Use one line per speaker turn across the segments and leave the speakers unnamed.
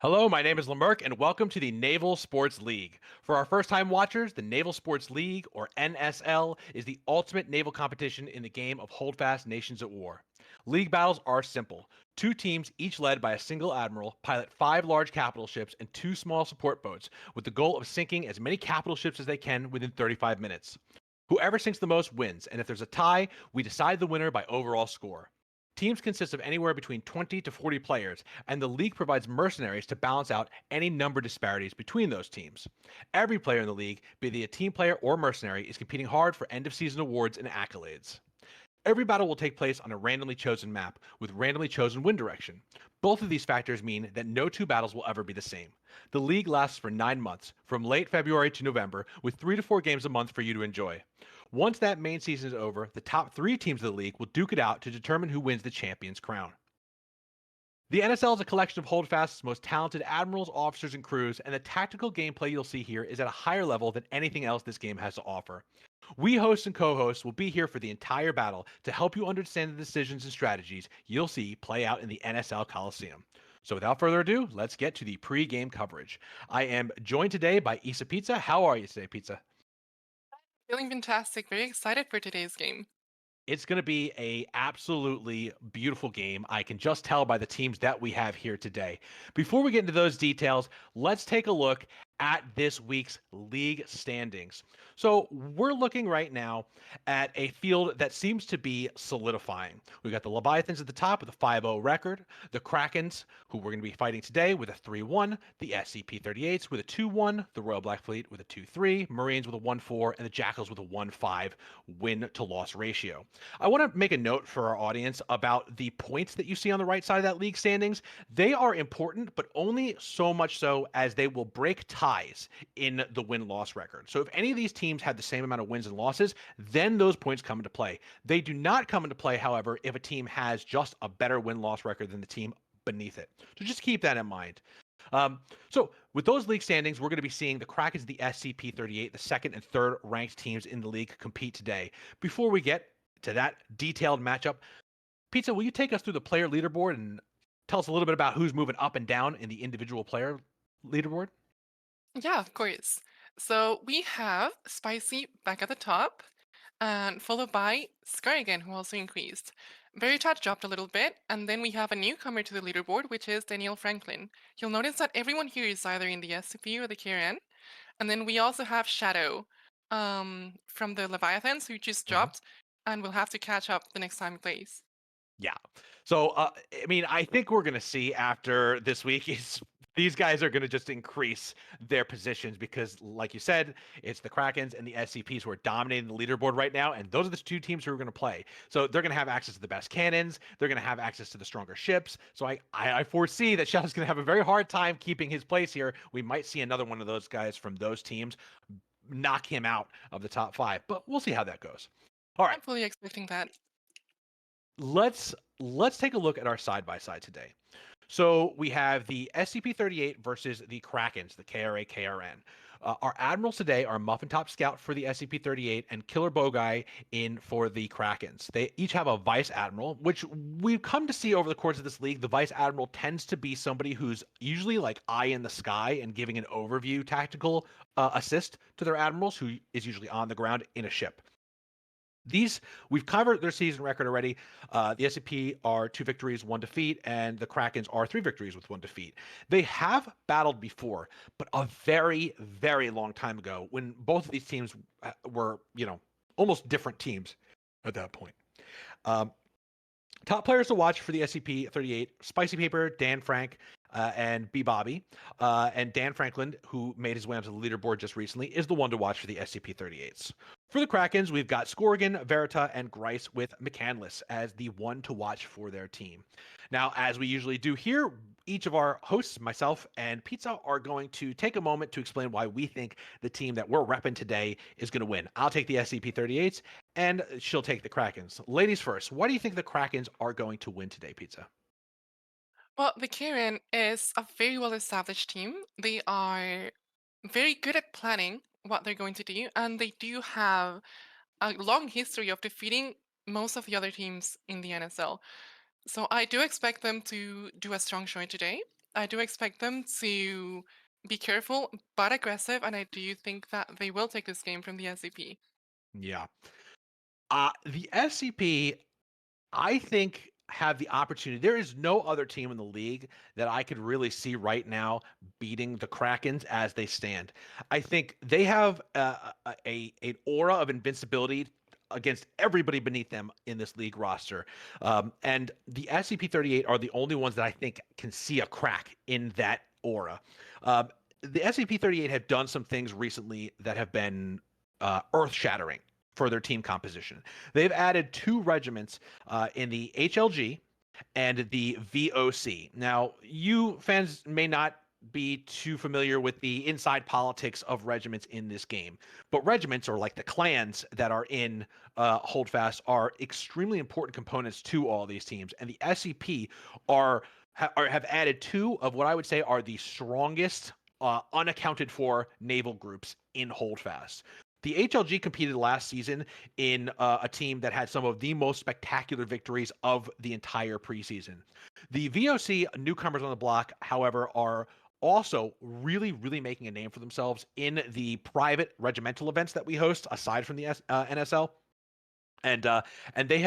Hello, my name is Lamerck, and welcome to the Naval Sports League. For our first time watchers, the Naval Sports League, or NSL, is the ultimate naval competition in the game of Holdfast Nations at War. League battles are simple. Two teams, each led by a single admiral, pilot five large capital ships and two small support boats, with the goal of sinking as many capital ships as they can within 35 minutes. Whoever sinks the most wins, and if there's a tie, we decide the winner by overall score. Teams consist of anywhere between 20 to 40 players, and the league provides mercenaries to balance out any number disparities between those teams. Every player in the league, be they a team player or mercenary, is competing hard for end of season awards and accolades. Every battle will take place on a randomly chosen map with randomly chosen wind direction. Both of these factors mean that no two battles will ever be the same. The league lasts for 9 months, from late February to November, with 3 to 4 games a month for you to enjoy. Once that main season is over, the top 3 teams of the league will duke it out to determine who wins the champion's crown. The NSL is a collection of Holdfast's most talented admirals, officers, and crews, and the tactical gameplay you'll see here is at a higher level than anything else this game has to offer. We hosts and co-hosts will be here for the entire battle to help you understand the decisions and strategies you'll see play out in the NSL Coliseum. So without further ado, let's get to the pre-game coverage. I am joined today by Isa Pizza. How are you today, Pizza?
Feeling fantastic. Very excited for today's game.
It's going to be a absolutely beautiful game. I can just tell by the teams that we have here today. Before we get into those details, let's take a look at this week's league standings. So we're looking right now at a field that seems to be solidifying. We got the Leviathans at the top with a 5-0 record, the Krakens, who we're going to be fighting today, with a 3-1, the SCP38s with a 2-1, the Royal Black Fleet with a 2-3, Marines with a 1-4, and the Jackals with a 1-5 win to loss ratio. I want to make a note for our audience about the points that you see on the right side of that league standings. They are important, but only so much so as they will break ties in the win-loss record. So if any of these teams have the same amount of wins and losses, then those points come into play. They do not come into play, however, if a team has just a better win-loss record than the team beneath it. So just keep that in mind. So with those league standings, we're going to be seeing the Krakens, the SCP-38, the second and third ranked teams in the league compete today. Before we get to that detailed matchup, Pizza, will you take us through the player leaderboard and tell us a little bit about who's moving up and down in the individual player leaderboard?
Yeah, of course. So we have Spicy back at the top, and followed by Scar again, who also increased. Veritat dropped a little bit, and then we have a newcomer to the leaderboard, which is Daniel Franklin. You'll notice that everyone here is either in the SCP or the KRN. And then we also have Shadow from the Leviathans, who just
Uh-huh.
dropped, and we'll have to catch up the next time he plays.
Yeah. So, I mean, I think we're going to see after this week is these guys are going to just increase their positions because, like you said, it's the Krakens and the SCPs who are dominating the leaderboard right now, and those are the two teams who are going to play. So they're going to have access to the best cannons. They're going to have access to the stronger ships. So I foresee that Shadow's going to have a very hard time keeping his place here. We might see another one of those guys from those teams knock him out of the top five, but we'll see how that goes. All right.
I'm fully expecting that.
Let's take a look at our side by side today. So we have the SCP-38 versus the Krakens, the KRAKRN. Our admirals today are Muffin Top Scout for the SCP-38 and Killer Bogai in for the Krakens. They each have a vice admiral, which we've come to see over the course of this league. The vice admiral tends to be somebody who's usually like eye in the sky and giving an overview tactical assist to their admirals, who is usually on the ground in a ship. These we've covered their season record already. The SCP are 2 victories, 1 defeat, and the Krakens are 3 victories with 1 defeat. They have battled before, but a very, very long time ago when both of these teams were, almost different teams at that point. Um, Top players to watch for the SCP-38: Spicy Paper, Dan Frank, and B. Bobby. And Dan Franklin, who made his way onto the leaderboard just recently, is the one to watch for the SCP-38s. For the Krakens, we've got Scorrigan, Verita, and Grice with McCandless as the one to watch for their team. Now, as we usually do here, each of our hosts, myself and Pizza, are going to take a moment to explain why we think the team that we're repping today is going to win. I'll take the SCP-38s, and she'll take the Krakens. Ladies first, why do you think the Krakens are going to win today, Pizza?
Well, the Karen is a very well established team. They are very good at planning what they're going to do, and they do have a long history of defeating most of the other teams in the NSL. So I do expect them to do a strong showing today. I do expect them to be careful but aggressive, and I do think that they will take this game from the SCP.
Yeah. The SCP, I think, have the opportunity. There is no other team in the league that I could really see right now beating the Krakens as they stand. I think they have an aura of invincibility against everybody beneath them in this league roster. And the SCP-38 are the only ones that I think can see a crack in that aura. Um, the SCP-38 have done some things recently that have been earth-shattering for their team composition. They've added 2 regiments in the HLG and the VOC. Now, you fans may not be too familiar with the inside politics of regiments in this game, but regiments, or like the clans that are in Holdfast, are extremely important components to all these teams. And the SCP have added 2 of what I would say are the strongest unaccounted for naval groups in Holdfast. The HLG competed last season in a team that had some of the most spectacular victories of the entire preseason. The VOC newcomers on the block, however, are also really, really making a name for themselves in the private regimental events that we host, aside from the NSL, and they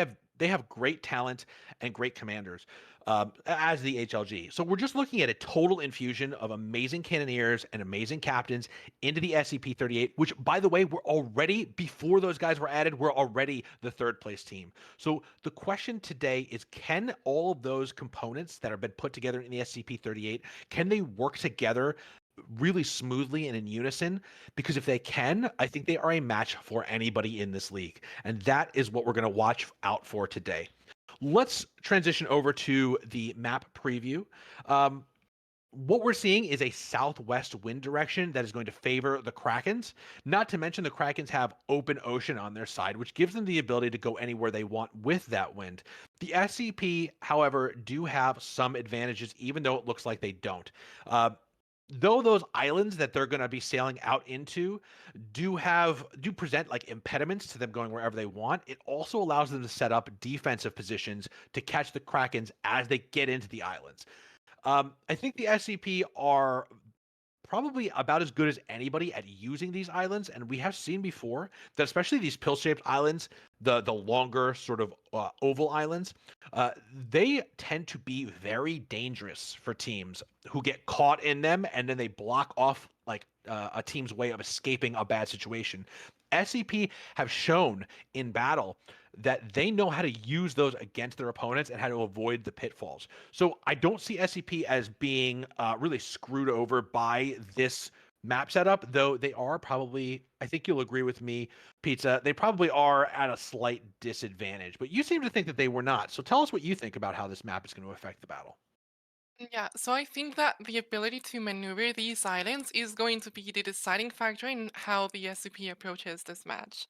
have great talent and great commanders as the HLG. So we're just looking at a total infusion of amazing cannoneers and amazing captains into the SCP-38, which, by the way, we're already, before those guys were added, we're already the 3rd place team. So the question today is, can all of those components that have been put together in the SCP-38, can they work together really smoothly and in unison? Because if they can, I think they are a match for anybody in this league. And that is what we're going to watch out for today. Let's transition over to the map preview. What we're seeing is a southwest wind direction that is going to favor the Krakens. Not to mention, the Krakens have open ocean on their side, which gives them the ability to go anywhere they want with that wind. The SCP, however, do have some advantages, even though it looks like they don't. Though those islands that they're going to be sailing out into do present like impediments to them going wherever they want, it also allows them to set up defensive positions to catch the Krakens as they get into the islands. I think the SCP are probably about as good as anybody at using these islands, and we have seen before that, especially these pill-shaped islands, the longer sort of oval islands, they tend to be very dangerous for teams who get caught in them, and then they block off like a team's way of escaping a bad situation. SCP have shown in battle that they know how to use those against their opponents and how to avoid the pitfalls. So I don't see SCP as being really screwed over by this map setup, though they are probably, I think you'll agree with me, Pizza, they probably are at a slight disadvantage. But you seem to think that they were not. So tell us what you think about how this map is going to affect the battle.
Yeah, so I think that the ability to maneuver these islands is going to be the deciding factor in how the SCP approaches this match.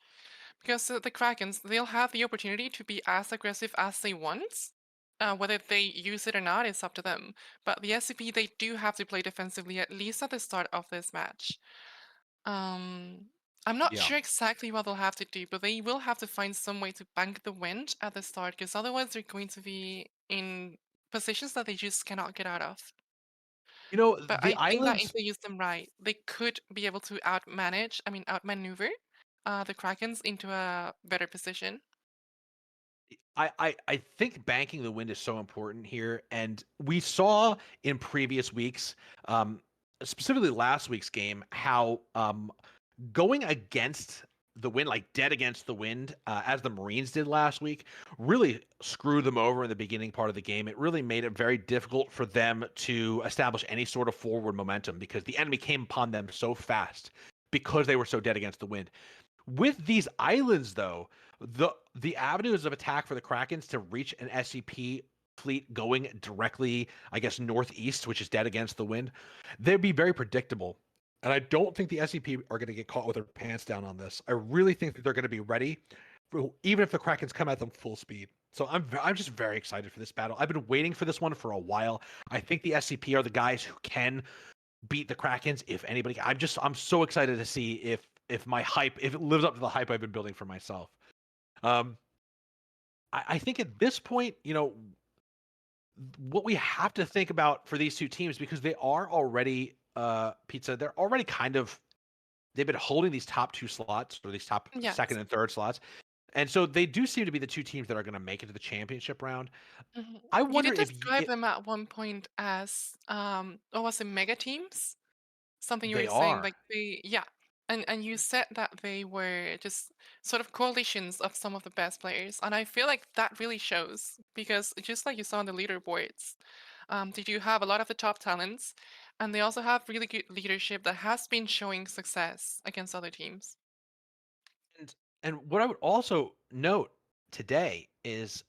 Because the Krakens, they'll have the opportunity to be as aggressive as they want. Whether they use it or not is up to them. But the SCP, they do have to play defensively, at least at the start of this match. Um, I'm not
Yeah.
sure exactly what they'll have to do, but they will have to find some way to bank the wind at the start, because otherwise they're going to be in positions that they just cannot get out of.
You know,
But
the
I think that if
islands
they use them right, they could be able to outmanage, I mean, outmaneuver the Krakens into a better position.
I think banking the wind is so important here, and we saw in previous weeks, specifically last week's game, how going against the wind, like dead against the wind, as the Marines did last week, really screwed them over in the beginning part of the game. It really made it very difficult for them to establish any sort of forward momentum because the enemy came upon them so fast because they were so dead against the wind. With these islands, though, the avenues of attack for the Krakens to reach an SCP fleet going directly, I guess, northeast, which is dead against the wind, they'd be very predictable. And I don't think the SCP are going to get caught with their pants down on this. I really think that they're going to be ready, even if the Krakens come at them full speed. So I'm just very excited for this battle. I've been waiting for this one for a while. I think the SCP are the guys who can beat the Krakens if anybody. I'm so excited to see if my hype, if it lives up to the hype I've been building for myself. Um, I think at this point, what we have to think about for these two teams, because they are already pizza, they're already kind of they've been holding these top two slots or these top second
Yes.
and third slots. And so they do seem to be the two teams that are going to make it to the championship round.
Mhm.
I
You
wonder
did
if
describe them at one point as, what was it, mega teams? Something you
they
were saying,
are.
like yeah, and you said that they were just sort of coalitions of some of the best players, and I feel like that really shows because just like you saw on the leaderboards, did you have a lot of the top talents, and they also have really good leadership that has been showing success against other teams.
And what I would also note today is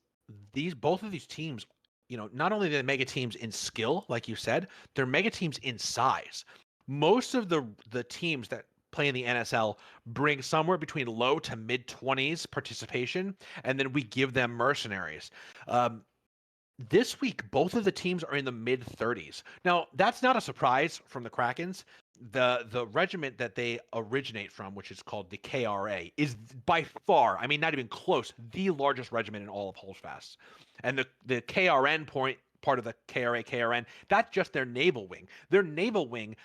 these both of these teams, not only are they mega teams in skill, like you said, they're mega teams in size. Most of the teams that play in the NSL bring somewhere between low to mid 20s participation, and then we give them mercenaries. Um, this week, both of the teams are in the mid 30s. Now, that's not a surprise from the Krakens. The regiment that they originate from, which is called the KRA, is by far, I mean, not even close, the largest regiment in all of Holdfast. And the KRN part of the KRA KRN, that's just their naval wing. Their naval wing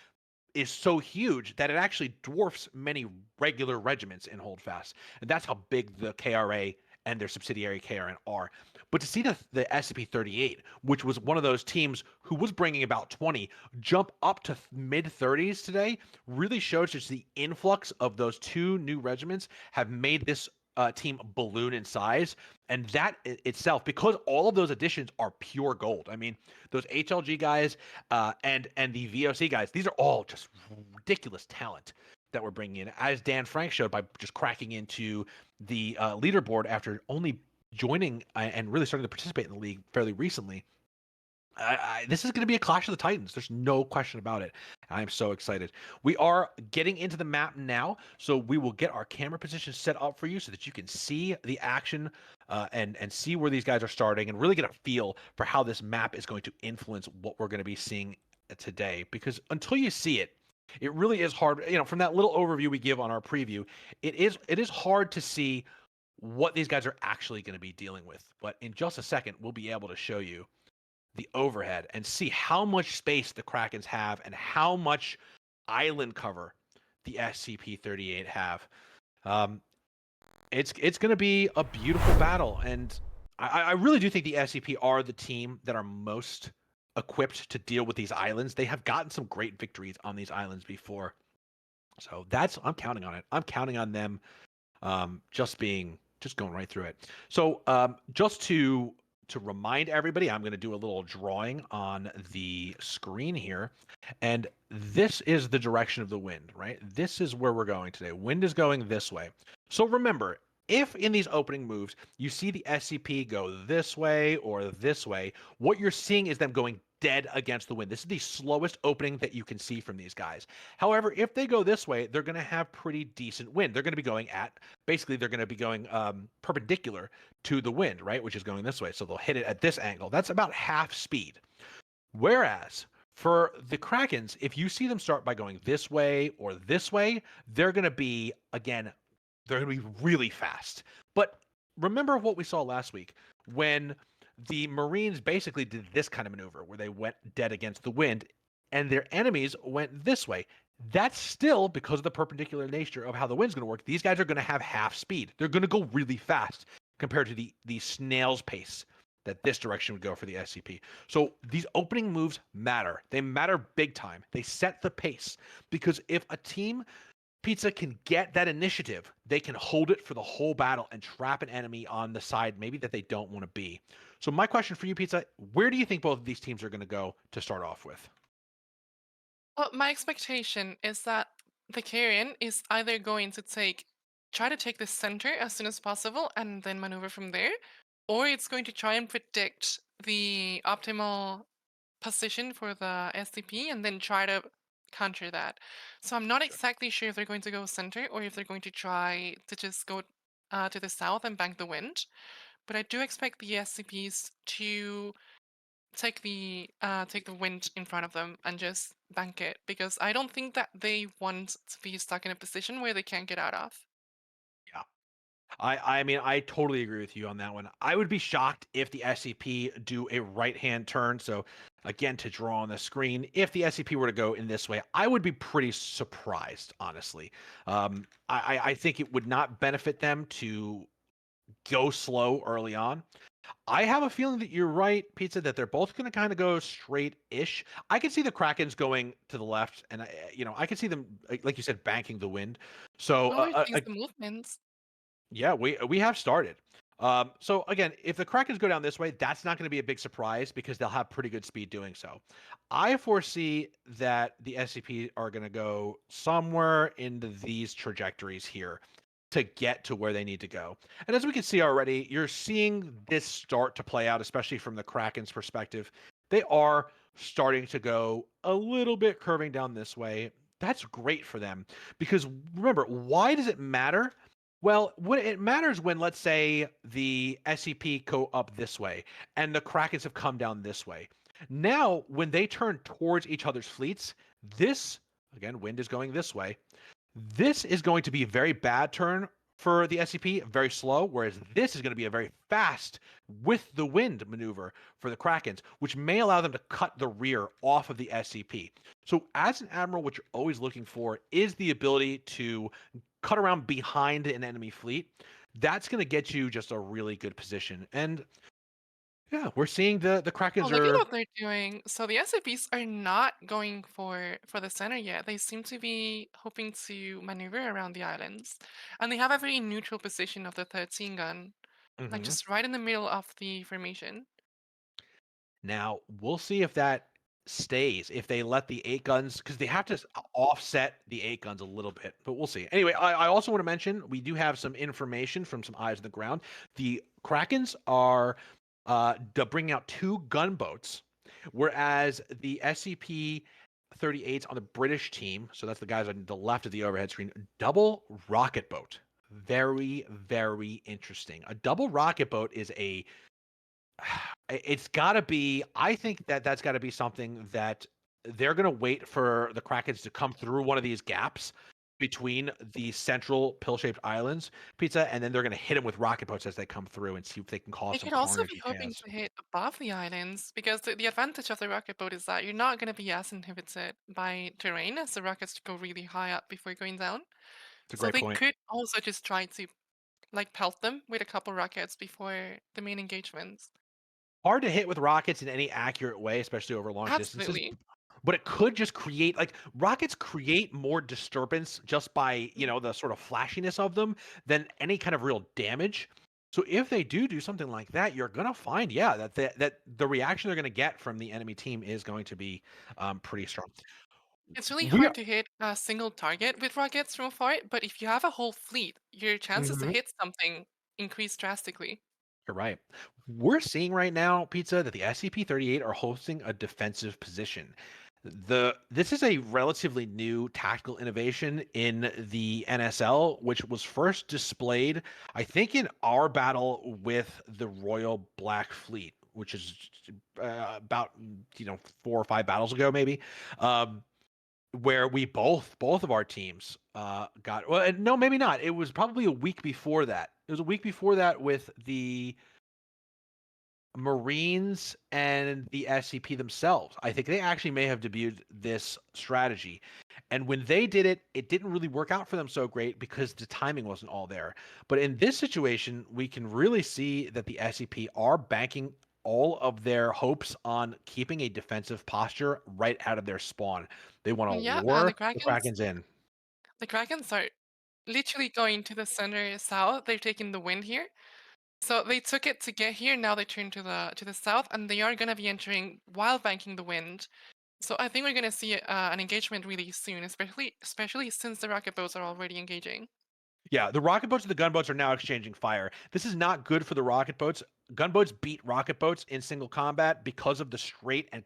is so huge that it actually dwarfs many regular regiments in Holdfast. And that's how big the KRA and their subsidiary KRN are. But to see the SCP38, which was one of those teams who was bringing about 20, jump up to mid 30s today, really shows just the influx of those two new regiments have made this team balloon in size. And that itself, because all of those additions are pure gold. I mean, those HLG guys and the VOC guys, these are all just ridiculous talent that we're bringing in, as Dan Frank showed by just cracking into the leaderboard after only joining and really starting to participate in the league fairly recently. This is going to be a clash of the Titans. There's no question about it. I'm so excited. We are getting into the map now, so we will get our camera position set up for you so that you can see the action and see where these guys are starting and really get a feel for how this map is going to influence what we're going to be seeing today. Because until you see it, it really is hard. From that little overview we give on our preview, it is hard to see what these guys are actually going to be dealing with. But in just a second, we'll be able to show you the overhead and see how much space the Krakens have and how much island cover the SCP-38 have. Um, it's going to be a beautiful battle, and I really do think the SCP are the team that are most equipped to deal with these islands. They have gotten some great victories on these islands before, so I'm counting on it. I'm counting on them just going right through it. So just to remind everybody, I'm going to do a little drawing on the screen here, and this is the direction of the wind, right? This is where we're going today. Wind is going this way. So remember, if in these opening moves you see the SCP go this way or this way, what you're seeing is them going dead against the wind. This is the slowest opening that you can see from these guys. However, if they go this way, they're going to have pretty decent wind. They're going to be going basically they're going to be going perpendicular to the wind, right? Which is going this way. So they'll hit it at this angle. That's about half speed. Whereas for the Krakens, if you see them start by going this way or this way, they're going to be, again, they're going to be really fast. But remember what we saw last week when the Marines basically did this kind of maneuver where they went dead against the wind and their enemies went this way. That's still because of the perpendicular nature of how the wind's going to work. These guys are going to have half speed. They're going to go really fast compared to the snail's pace that this direction would go for the SCP. So these opening moves matter. They matter big time. They set the pace because if a team Pizza can get that initiative, they can hold it for the whole battle and trap an enemy on the side maybe that they don't want to be. So my question for you, Pizza, where do you think both of these teams are going to go to start off with?
Well, my expectation is that the Carrion is either going to try to take the center as soon as possible and then maneuver from there, or it's going to try and predict the optimal position for the SCP and then try to counter that. So I'm not
Sure.
exactly sure if they're going to go center or if they're going to try to just go to the south and bank the wind. But I do expect the SCPs to take the wind in front of them and just bank it because I don't think that they want to be stuck in a position where they can't get out of.
Yeah. I mean, I totally agree with you on that one. I would be shocked if the SCP do a right-hand turn. So again, to draw on the screen, if the SCP were to go in this way, I would be pretty surprised, honestly. I think it would not benefit them to go slow early on. I have a feeling that you're right, Pizza, that they're both going to kind of go straight-ish. I can see the Krakens going to the left, and I can see them, like you said, banking the wind. So
Oh, it sees the movements.
yeah, we have started. So again, if the Krakens go down this way, that's not going to be a big surprise because they'll have pretty good speed doing so. I foresee that the SCP are going to go somewhere into these trajectories here to get to where they need to go. And as we can see already, you're seeing this start to play out, especially from the Kraken's perspective. They are starting to go a little bit curving down this way. That's great for them because remember, why does it matter? Well, when it matters when, let's say, the SCP go up this way and the Krakens have come down this way. Now, when they turn towards each other's fleets, this, again, wind is going this way. This is going to be a very bad turn for the SCP, very slow, whereas this is going to be a very fast with the wind maneuver for the Krakens, which may allow them to cut the rear off of the SCP. So, as an admiral, what you're always looking for is the ability to cut around behind an enemy fleet. That's going to get you just a really good position. And yeah, we're seeing the
Oh,
Krakens
look at
are.
what they're doing. So the SCPs are not going for the center yet. They seem to be hoping to maneuver around the islands. And they have a very neutral position of the 13 gun, like
Mhm.
just right in the middle of the formation.
Now, we'll see if that stays, if they let the 8 guns, because they have to offset the 8 guns a little bit, but we'll see. Anyway, I also want to mention we do have some information from some eyes on the ground. The Krakens are bringing out 2 gunboats, whereas the SCP-38s on the British team, so that's the guys on the left of the overhead screen, double rocket boat. Very, very interesting. A double rocket boat is a it's gotta be I think that that's gotta be something that they're gonna wait for the Krakens to come through one of these gaps between the central pill-shaped islands, Pizza, and then they're gonna hit them with rocket boats as they come through and see if they can
They
cause some
could also
carnage
be
and
hoping
chaos.
to hit above the islands because the advantage of the rocket boat is that you're not going to be as inhibited by terrain as the rockets go really high up before going down.
It's a
So
great
they
point.
could also just try to like pelt them with a couple rockets before the main engagements.
Hard to hit with rockets in any accurate way, especially over long distances,
Absolutely.
but it could just create like rockets create more disturbance just by,
Mm.
the sort of flashiness of them than any kind of real damage. So if they do something like that, you're gonna find, yeah, that the reaction they're gonna get from the enemy team is going to be pretty strong.
It's really
We
hard
are,
to hit a single target with rockets from afar, but if you have a whole fleet, your chances to
Mhm.
hit something increase drastically.
You're right. We're seeing right now, Pizza, that the SCP-38 are hosting a defensive position. This is a relatively new tactical innovation in the NSL, which was first displayed, I think, in our battle with the Royal Black Fleet, which is about 4 or 5 battles ago, maybe. Um, where we both of our teams got well, and no, maybe not. It was probably a week before that. It was a week before that with the Marines and the SCP themselves. I think they actually may have debuted this strategy. And when they did it, it didn't really work out for them so great because the timing wasn't all there. But in this situation, we can really see that the SCP are banking all of their hopes on keeping a defensive posture right out of their spawn. They want to
Yeah,
lure the Krakens in.
the Krakens are literally going to the center south. They've taken the wind here. So they took it to get here. Now they turn to the south, and they are going to be entering while banking the wind. So I think we're going to see an engagement really soon, especially since the rocket boats are already engaging.
Yeah, the rocket boats and the gunboats are now exchanging fire. This is not good for the rocket boats. Gunboats beat rocket boats in single combat because of the straight and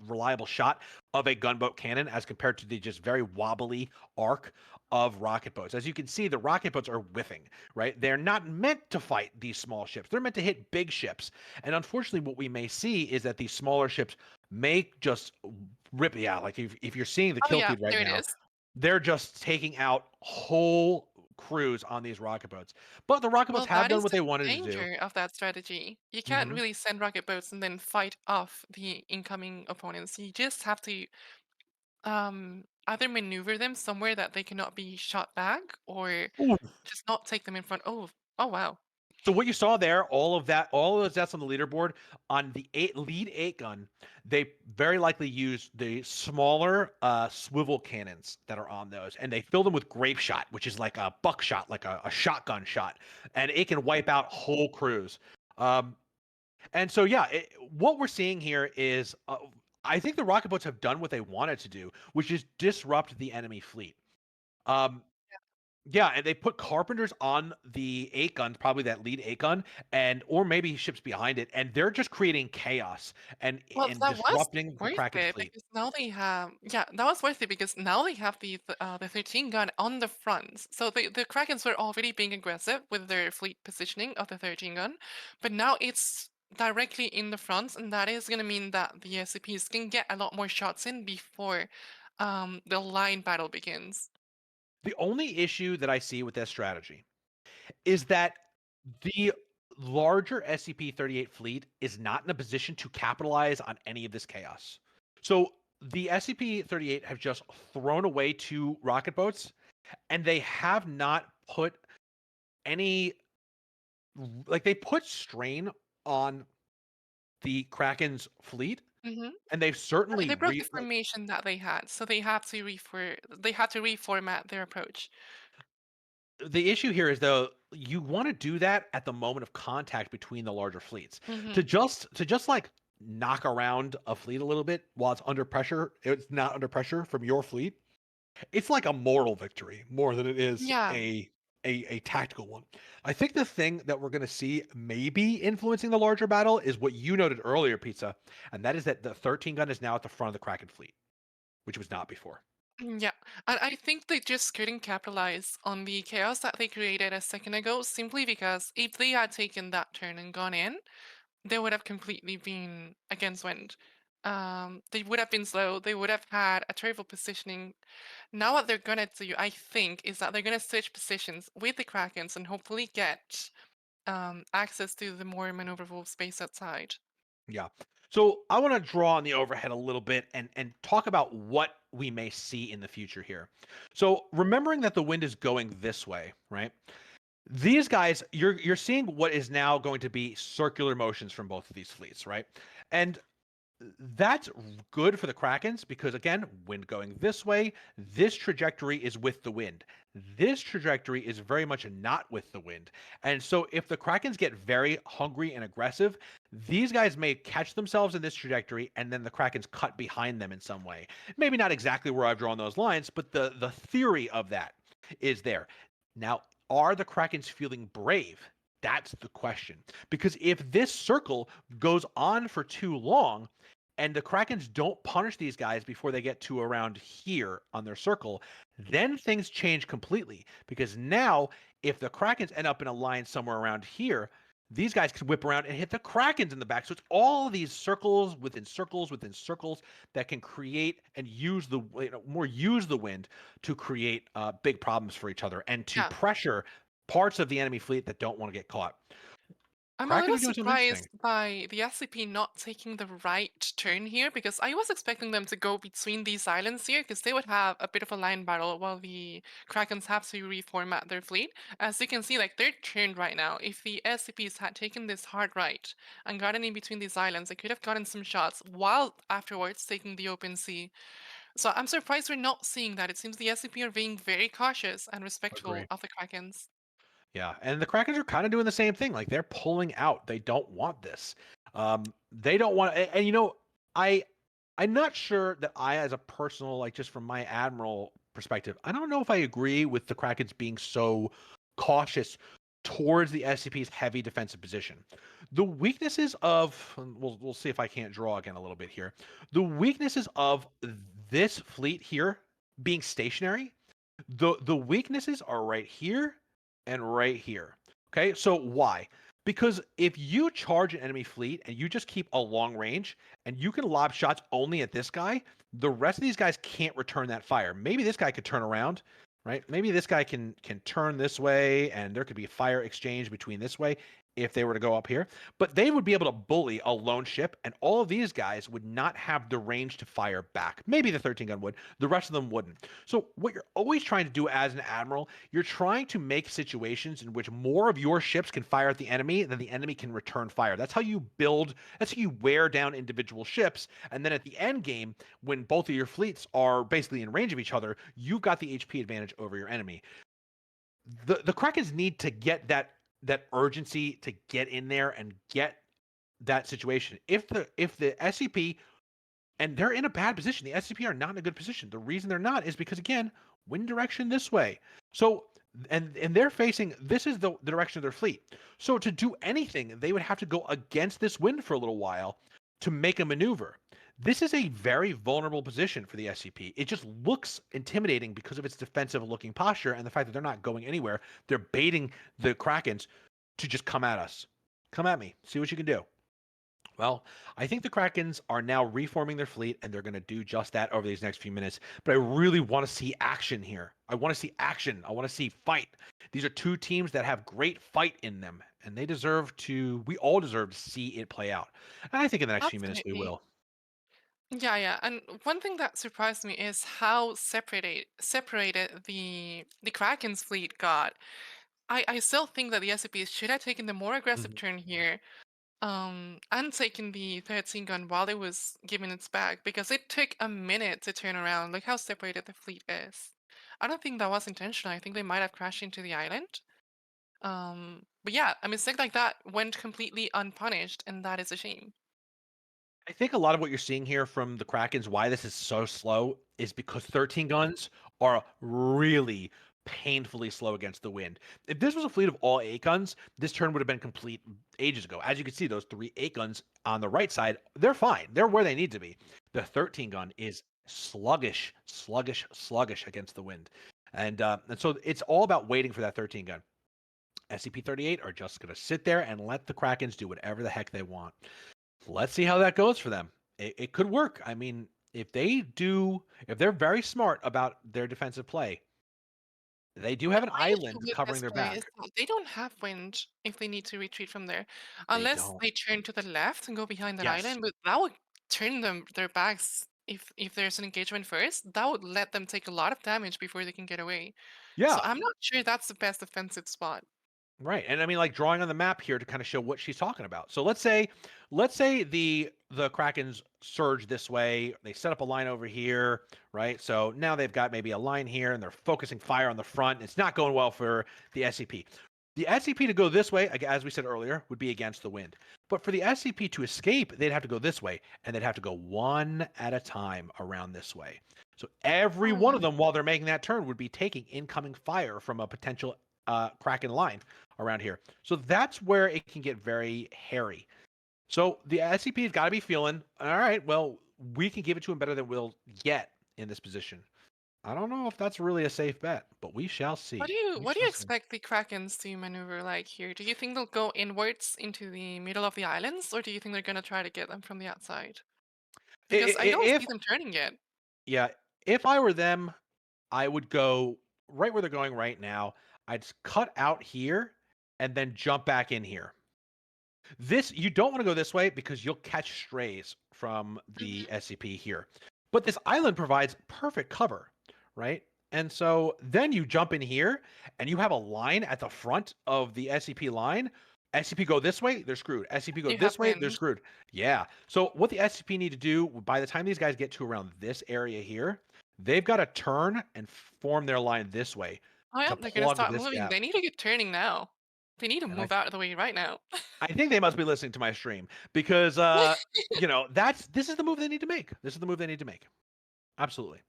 reliable shot of a gunboat cannon as compared to the just very wobbly arc of rocket boats. As you can see, the rocket boats are whiffing, right? They're not meant to fight these small ships. They're meant to hit big ships. And unfortunately, what we may see is that these smaller ships may just rip, yeah, like if you're seeing the
Oh
kill
yeah,
feed right
there it
now,
is.
they're just taking out whole crews on these rocket boats. But the rocket boats
Well,
have
that
done
is
what
the
they wanted to do.
danger of that strategy. You can't
Hmm.
really send rocket boats and then fight off the incoming opponents. You just have to either maneuver them somewhere that they cannot be shot back or just not take them in front. Oh, oh wow.
So what you saw there, all of that, all of those deaths on the leaderboard on the lead eight gun, they very likely used the smaller swivel cannons that are on those, and they fill them with grape shot, which is like a buckshot, like a shotgun shot, and it can wipe out whole crews. Um, and so yeah, what we're seeing here is, I think the rocket boats have done what they wanted to do, which is disrupt the enemy fleet. Um, yeah, and they put carpenters on the eight guns, probably that lead eight gun, and or maybe ships behind it, and they're just creating chaos
Well,
and
that was
disrupting the
worth
Kraken's
it
fleet.
because now they have, yeah, that was worth it because now they have the 13 gun on the fronts. So the Krakens were already being aggressive with their fleet positioning of the 13 gun, but now it's directly in the fronts, and that is going to mean that the SCPs can get a lot more shots in before the line battle begins.
The only issue that I see with this strategy is that the larger SCP-38 fleet is not in a position to capitalize on any of this chaos. So the SCP-38 have just thrown away two rocket boats, and they have not put any, like, they put strain on the Kraken's fleet,
Hmm.
and they've certainly
They broke the formation that they had, so they had to reformat their approach.
the issue here is, though, you want to do that at the moment of contact between the larger fleets.
Hmm.
To just like knock around a fleet a little bit while it's under pressure, it's not under pressure from your fleet. It's like a moral victory more than it is
Yeah.
a tactical one. I think the thing that we're going to see maybe influencing the larger battle is what you noted earlier, Pizza, and that is that the 13 gun is now at the front of the Kraken fleet, which was not before.
Yeah, and I think they just couldn't capitalize on the chaos that they created a second ago simply because if they had taken that turn and gone in, they would have completely been against wind. They would have been slow. They would have had a terrible positioning. Now, what they're gonna do, I think, is that they're gonna switch positions with the Krakens and hopefully get access to the more maneuverable space outside.
Yeah. So I want to draw on the overhead a little bit and talk about what we may see in the future here. So remembering that the wind is going this way, right? These guys, you're seeing what is now going to be circular motions from both of these fleets, right? And that's good for the Krakens because, again, wind going this way, this trajectory is with the wind. This trajectory is very much not with the wind. And so if the Krakens get very hungry and aggressive, these guys may catch themselves in this trajectory and then the Krakens cut behind them in some way. Maybe not exactly where I've drawn those lines, but the theory of that is there. Now, are the Krakens feeling brave? That's the question. Because if this circle goes on for too long, and the Krakens don't punish these guys before they get to around here on their circle, then things change completely. Because now, if the Krakens end up in a line somewhere around here, these guys can whip around and hit the Krakens in the back. So it's all of these circles within circles within circles that can create and use the, more use the wind to create big problems for each other and to
Yeah.
pressure parts of the enemy fleet that don't want to get caught.
I'm a
Krakens
little
are doing something interesting.
surprised by the SCP not taking the right turn here because I was expecting them to go between these islands here because they would have a bit of a line battle while the Krakens have to reformat their fleet. As you can see, like they're turned right now. If the SCPs had taken this hard right and gotten in between these islands, they could have gotten some shots while afterwards taking the open sea. So I'm surprised we're not seeing that. It seems the SCP are being very cautious and respectful
Agree.
of the Krakens.
Yeah, and the Krakens are kind of doing the same thing. Like they're pulling out. They don't want this. They don't want. And I, I'm not sure that I, as a personal, like just from my admiral perspective, I don't know if I agree with the Krakens being so cautious towards the SCP's heavy defensive position. The weaknesses of, and we'll see if I can't draw again a little bit here. The weaknesses of this fleet here being stationary, the weaknesses are right here and right here. Okay, so why? Because if you charge an enemy fleet and you just keep a long range and you can lob shots only at this guy, the rest of these guys can't return that fire. Maybe this guy could turn around, right? Maybe this guy can turn this way, and there could be a fire exchange between this way if they were to go up here. But they would be able to bully a lone ship, and all of these guys would not have the range to fire back. Maybe the 13 gun would, the rest of them wouldn't. So what you're always trying to do as an admiral, you're trying to make situations in which more of your ships can fire at the enemy than the enemy can return fire. That's how you build, that's how you wear down individual ships. And then at the end game, when both of your fleets are basically in range of each other, you've got the HP advantage over your enemy. The Krakens need to get that urgency to get in there and get that situation. If the SCP, and they're in a bad position, the SCP are not in a good position. The reason they're not is because, again, wind direction this way. So and they're facing, this is the direction of their fleet. So to do anything, they would have to go against this wind for a little while to make a maneuver. This is a very vulnerable position for the SCP. It just looks intimidating because of its defensive looking posture and the fact that they're not going anywhere. They're baiting the Krakens to just come at us. Come at me. See what you can do. Well, I think the Krakens are now reforming their fleet, and they're going to do just that over these next few minutes. But I really want to see action here. I want to see action. I want to see fight. These are two teams that have great fight in them, and they deserve to, we all deserve to see it play out. And I think in the next few minutes we
Absolutely.
will.
Yeah, yeah. And one thing that surprised me is how separated the Kraken's fleet got. I still think that the SCPs should have taken the more aggressive
Mhm.
turn here, and taken the 13 gun while it was giving its back because it took a minute to turn around. Look how separated the fleet is. I don't think that was intentional. I think they might have crashed into the island. But yeah, a mistake like that went completely unpunished, and that is a shame.
I think a lot of what you're seeing here from the Krakens, why this is so slow, is because 13 guns are really painfully slow against the wind. If this was a fleet of all 8 guns, this turn would have been complete ages ago. As you can see, those 3 8 guns on the right side, they're fine. They're where they need to be. The 13 gun is sluggish, sluggish, sluggish against the wind. And so it's all about waiting for that 13 gun. SCP-38 are just going to sit there and let the Krakens do whatever the heck they want. Let's see how that goes for them. It could work. I mean, if they're very smart about their defensive play, they do have an
My issue
island
with
covering
this
their
play is
back.
that they don't have wind if they need to retreat from there,
They
unless
don't.
they turn to the left and go behind that
Yes.
island. But that would turn their backs if there's an engagement first. That would let them take a lot of damage before they can get away. So
Yeah.
I'm not sure that's the best defensive spot.
Right. And I mean, like, drawing on the map here to kind of show what she's talking about. So let's say the Krakens surge this way. They set up a line over here, right? So now they've got maybe a line here, and they're focusing fire on the front. It's not going well for the SCP. The SCP to go this way, as we said earlier, would be against the wind. But for the SCP to escape, they'd have to go this way, and they'd have to go one at a time around this way. So every one of
Um,
them, while they're making that turn, would be taking incoming fire from a potential Kraken line around here. So that's where it can get very hairy. So the SCP has got to be feeling, all right, well, we can give it to him better than we'll get in this position. I don't know if that's really a safe bet, but we shall see. We
what do you
shall see.
expect the Krakens to maneuver like here? Do you think they'll go inwards into the middle of the islands, or do you think they're gonna try to get them from the outside? Because I don't see
If
them turning yet.
yeah, if I were them, I would go right where they're going right now. I'd cut out here and then jump back in here. This you don't want to go this way because you'll catch strays from the
Mhm.
SCP here. But this island provides perfect cover, right? And so then you jump in here and you have a line at the front of the SCP line. SCP go this way, they're screwed. SCP go
You have
this way, they're
wind.
screwed. Yeah. So what the SCP need to do by the time these guys get to around this area here, they've got to turn and form their line this way
Oh yeah,
to
they're gonna
plug
start
this
moving.
gap.
They need to get turning now. They need to
And I
move out of the way right now.
I think they must be listening to my stream because this is the move they need to make. This is the move they need to make. Absolutely.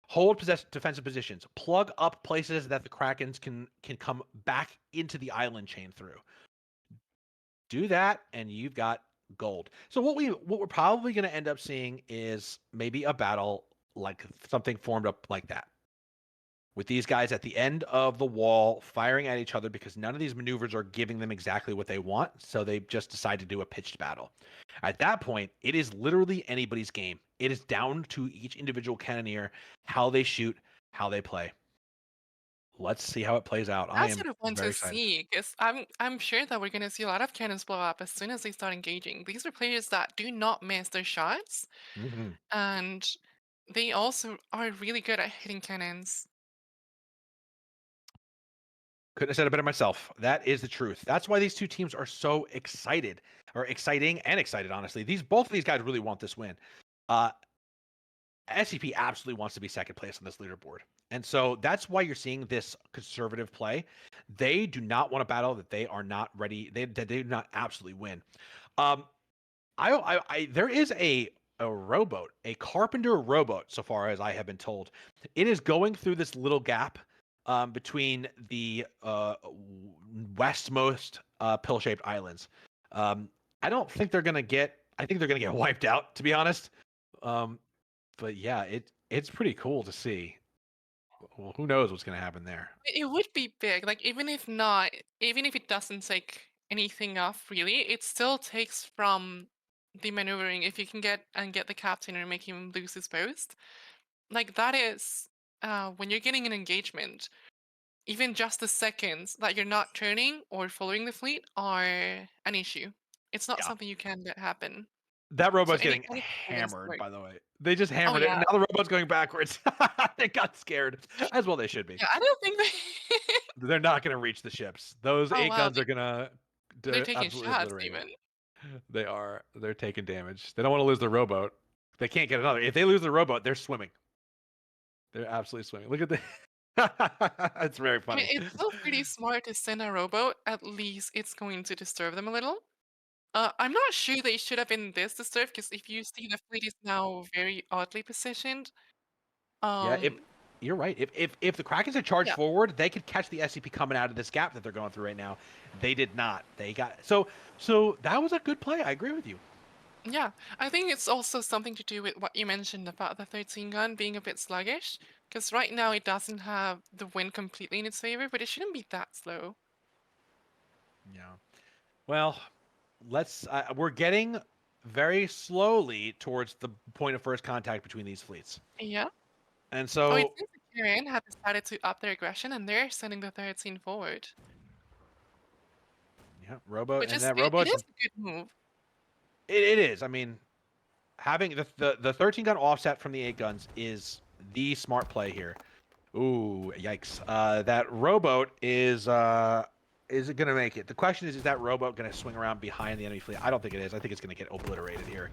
Hold defensive positions. Plug up places that the Krakens can come back into the island chain through. Do that and you've got gold. So what we're probably going to end up seeing is maybe a battle like something formed up like that, with these guys at the end of the wall firing at each other because none of these maneuvers are giving them exactly what they want. So they just decide to do a pitched battle. At that point, it is literally anybody's game. It is down to each individual cannoneer, how they shoot, how they play. let's see how it plays out. I
That's
am
what I want
very
to
excited.
see, because I'm sure that we're gonna see a lot of cannons blow up as soon as they start engaging. These are players that do not miss their shots,
Mhm.
and they also are really good at hitting cannons.
Couldn't have said it better myself. That is the truth. That's why these two teams are so excited, or exciting and excited, honestly. Both of these guys really want this win. Uh, SCP absolutely wants to be second place on this leaderboard. And so that's why you're seeing this conservative play. They do not want a battle that they are not ready. They do not absolutely win. Um, there is a rowboat, a carpenter rowboat, so far as I have been told. It is going through this little gap between the westmost pill-shaped islands. Um, I don't think they're gonna get. I think they're gonna get wiped out, to be honest. Um, but yeah, it's pretty cool to see. Well, who knows what's gonna happen there?
It would be big, like, even if not even if it doesn't take anything off really, it still takes from the maneuvering if you can get the captain and make him lose his post. Like, that is, when you're getting an engagement, even just the seconds that you're not turning or following the fleet are an issue. It's not
Yeah,
something you can let happen.
that
So
robot's getting
any against
hammered.
work.
By the way, they just
Oh,
hammered it, and
yeah.
now the robot's going backwards. They got scared, as well they should be.
Yeah, I don't think they
They're not gonna reach the ships. Those
Oh,
8
wow,
guns are gonna
they're taking
absolutely
shots
obliterate it.
even.
They are. They're taking damage. They don't wanna lose the rowboat. They can't get another. If they lose the rowboat, they're swimming. They're absolutely swimming. Look at the It's very
I mean,
funny.
it's still pretty smart to send a rowboat, at least it's going to disturb them a little. I'm not sure they should have been this disturbed, because if you see the fleet is now very oddly positioned.
Yeah, if
Um,
you're right. If the Krakens had charged
yeah,
forward, they could catch the SCP coming out of this gap that they're going through right now. They did not. They got so that was a good play. I agree with you.
yeah. I think it's also something to do with what you mentioned about the 13 gun being a bit sluggish, because right now it doesn't have the wind completely in its favor, but it shouldn't be that slow.
Yeah. Well, we're getting very slowly towards the point of first contact between these fleets.
Yeah.
And
Oh, it
so,
seems the KRAKRN have decided to up their aggression, and they're sending the 13 forward,
yeah, rowboat
which
and
is
that
it
rowboat's
is a good move.
it is. I mean, having the 13 gun offset from the 8 guns is the smart play here. Ooh, yikes. That rowboat is it gonna make it? The question is that rowboat gonna swing around behind the enemy fleet? I don't think it is. I think it's gonna get obliterated here.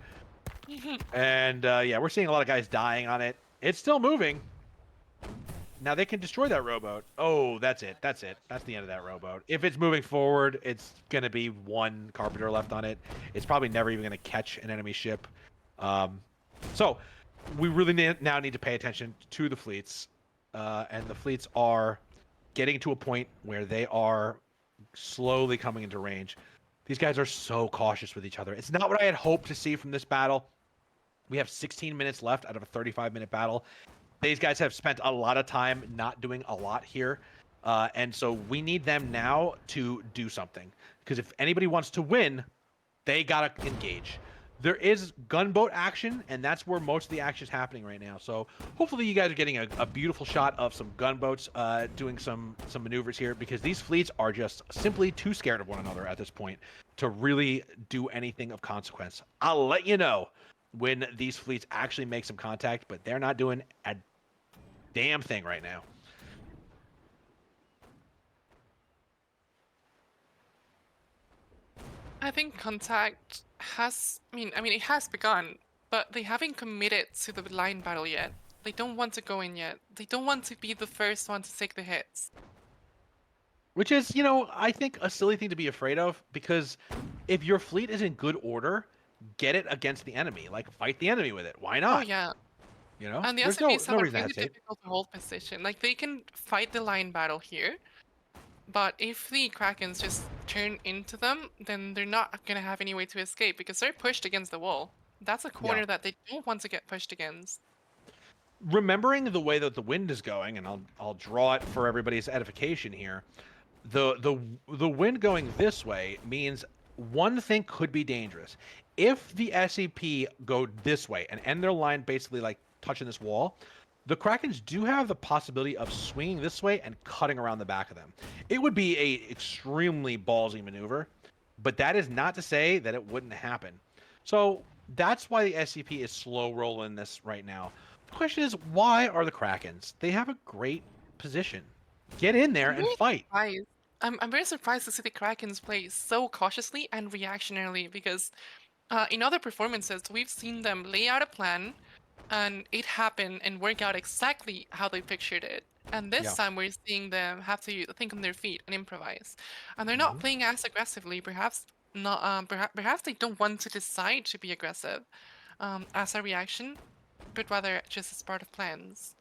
And yeah, we're seeing a lot of guys dying on it. It's still moving. Now they can destroy that rowboat. Oh, that's it. That's it. That's the end of that rowboat. If it's moving forward, it's gonna be one carpenter left on it. It's probably never even gonna catch an enemy ship. Um, so we really now need to pay attention to the fleets, and the fleets are getting to a point where they are slowly coming into range. These guys are so cautious with each other. It's not what I had hoped to see from this battle. We have 16 minutes left out of a 35-minute battle. These guys have spent a lot of time not doing a lot here. And so we need them now to do something. Because if anybody wants to win, they got to engage. There is gunboat action, and that's where most of the action is happening right now. So hopefully you guys are getting a beautiful shot of some gunboats doing some maneuvers here, because these fleets are just simply too scared of one another at this point to really do anything of consequence. I'll let you know when these fleets actually make some contact, but they're not doing a damn thing right now.
I think contact has. I mean, it has begun, but they haven't committed to the line battle yet. They don't want to go in yet. They don't want to be the first one to take the hits.
Which is, I think a silly thing to be afraid of, because if your fleet is in good order, get it against the enemy. Like, fight the enemy with it. Why
Oh
not?
yeah, and the
There's
SCPs
no
have a
reason to
really
hesitate.
difficult to hold position. Like, they can fight the line battle here, but if the Krakens just turn into them, then they're not gonna have any way to escape because they're pushed against the wall. That's a
Yeah.
corner that they don't want to get pushed against.
Remembering the way that the wind is going, and I'll draw it for everybody's edification here. The wind going this way means one thing could be dangerous. If the SCP go this way and end their line basically like touching this wall, The Krakens do have the possibility of swinging this way and cutting around the back of them. It would be a extremely ballsy maneuver, but that is not to say that it wouldn't happen. So that's why the SCP is slow rolling this right now. The question is, why are the Krakens? They have a great position. Get in there
I'm
and
very
fight.
surprised. I'm very surprised to see the Krakens play so cautiously and reactionarily because in other performances we've seen them lay out a plan and it happen and work out exactly how they pictured it. And this
Yeah.
time we're seeing them have to think on their feet and improvise. And they're not
Mhm.
playing as aggressively. Perhaps not. Perhaps they don't want to decide to be aggressive as a reaction, but rather just as part of plans.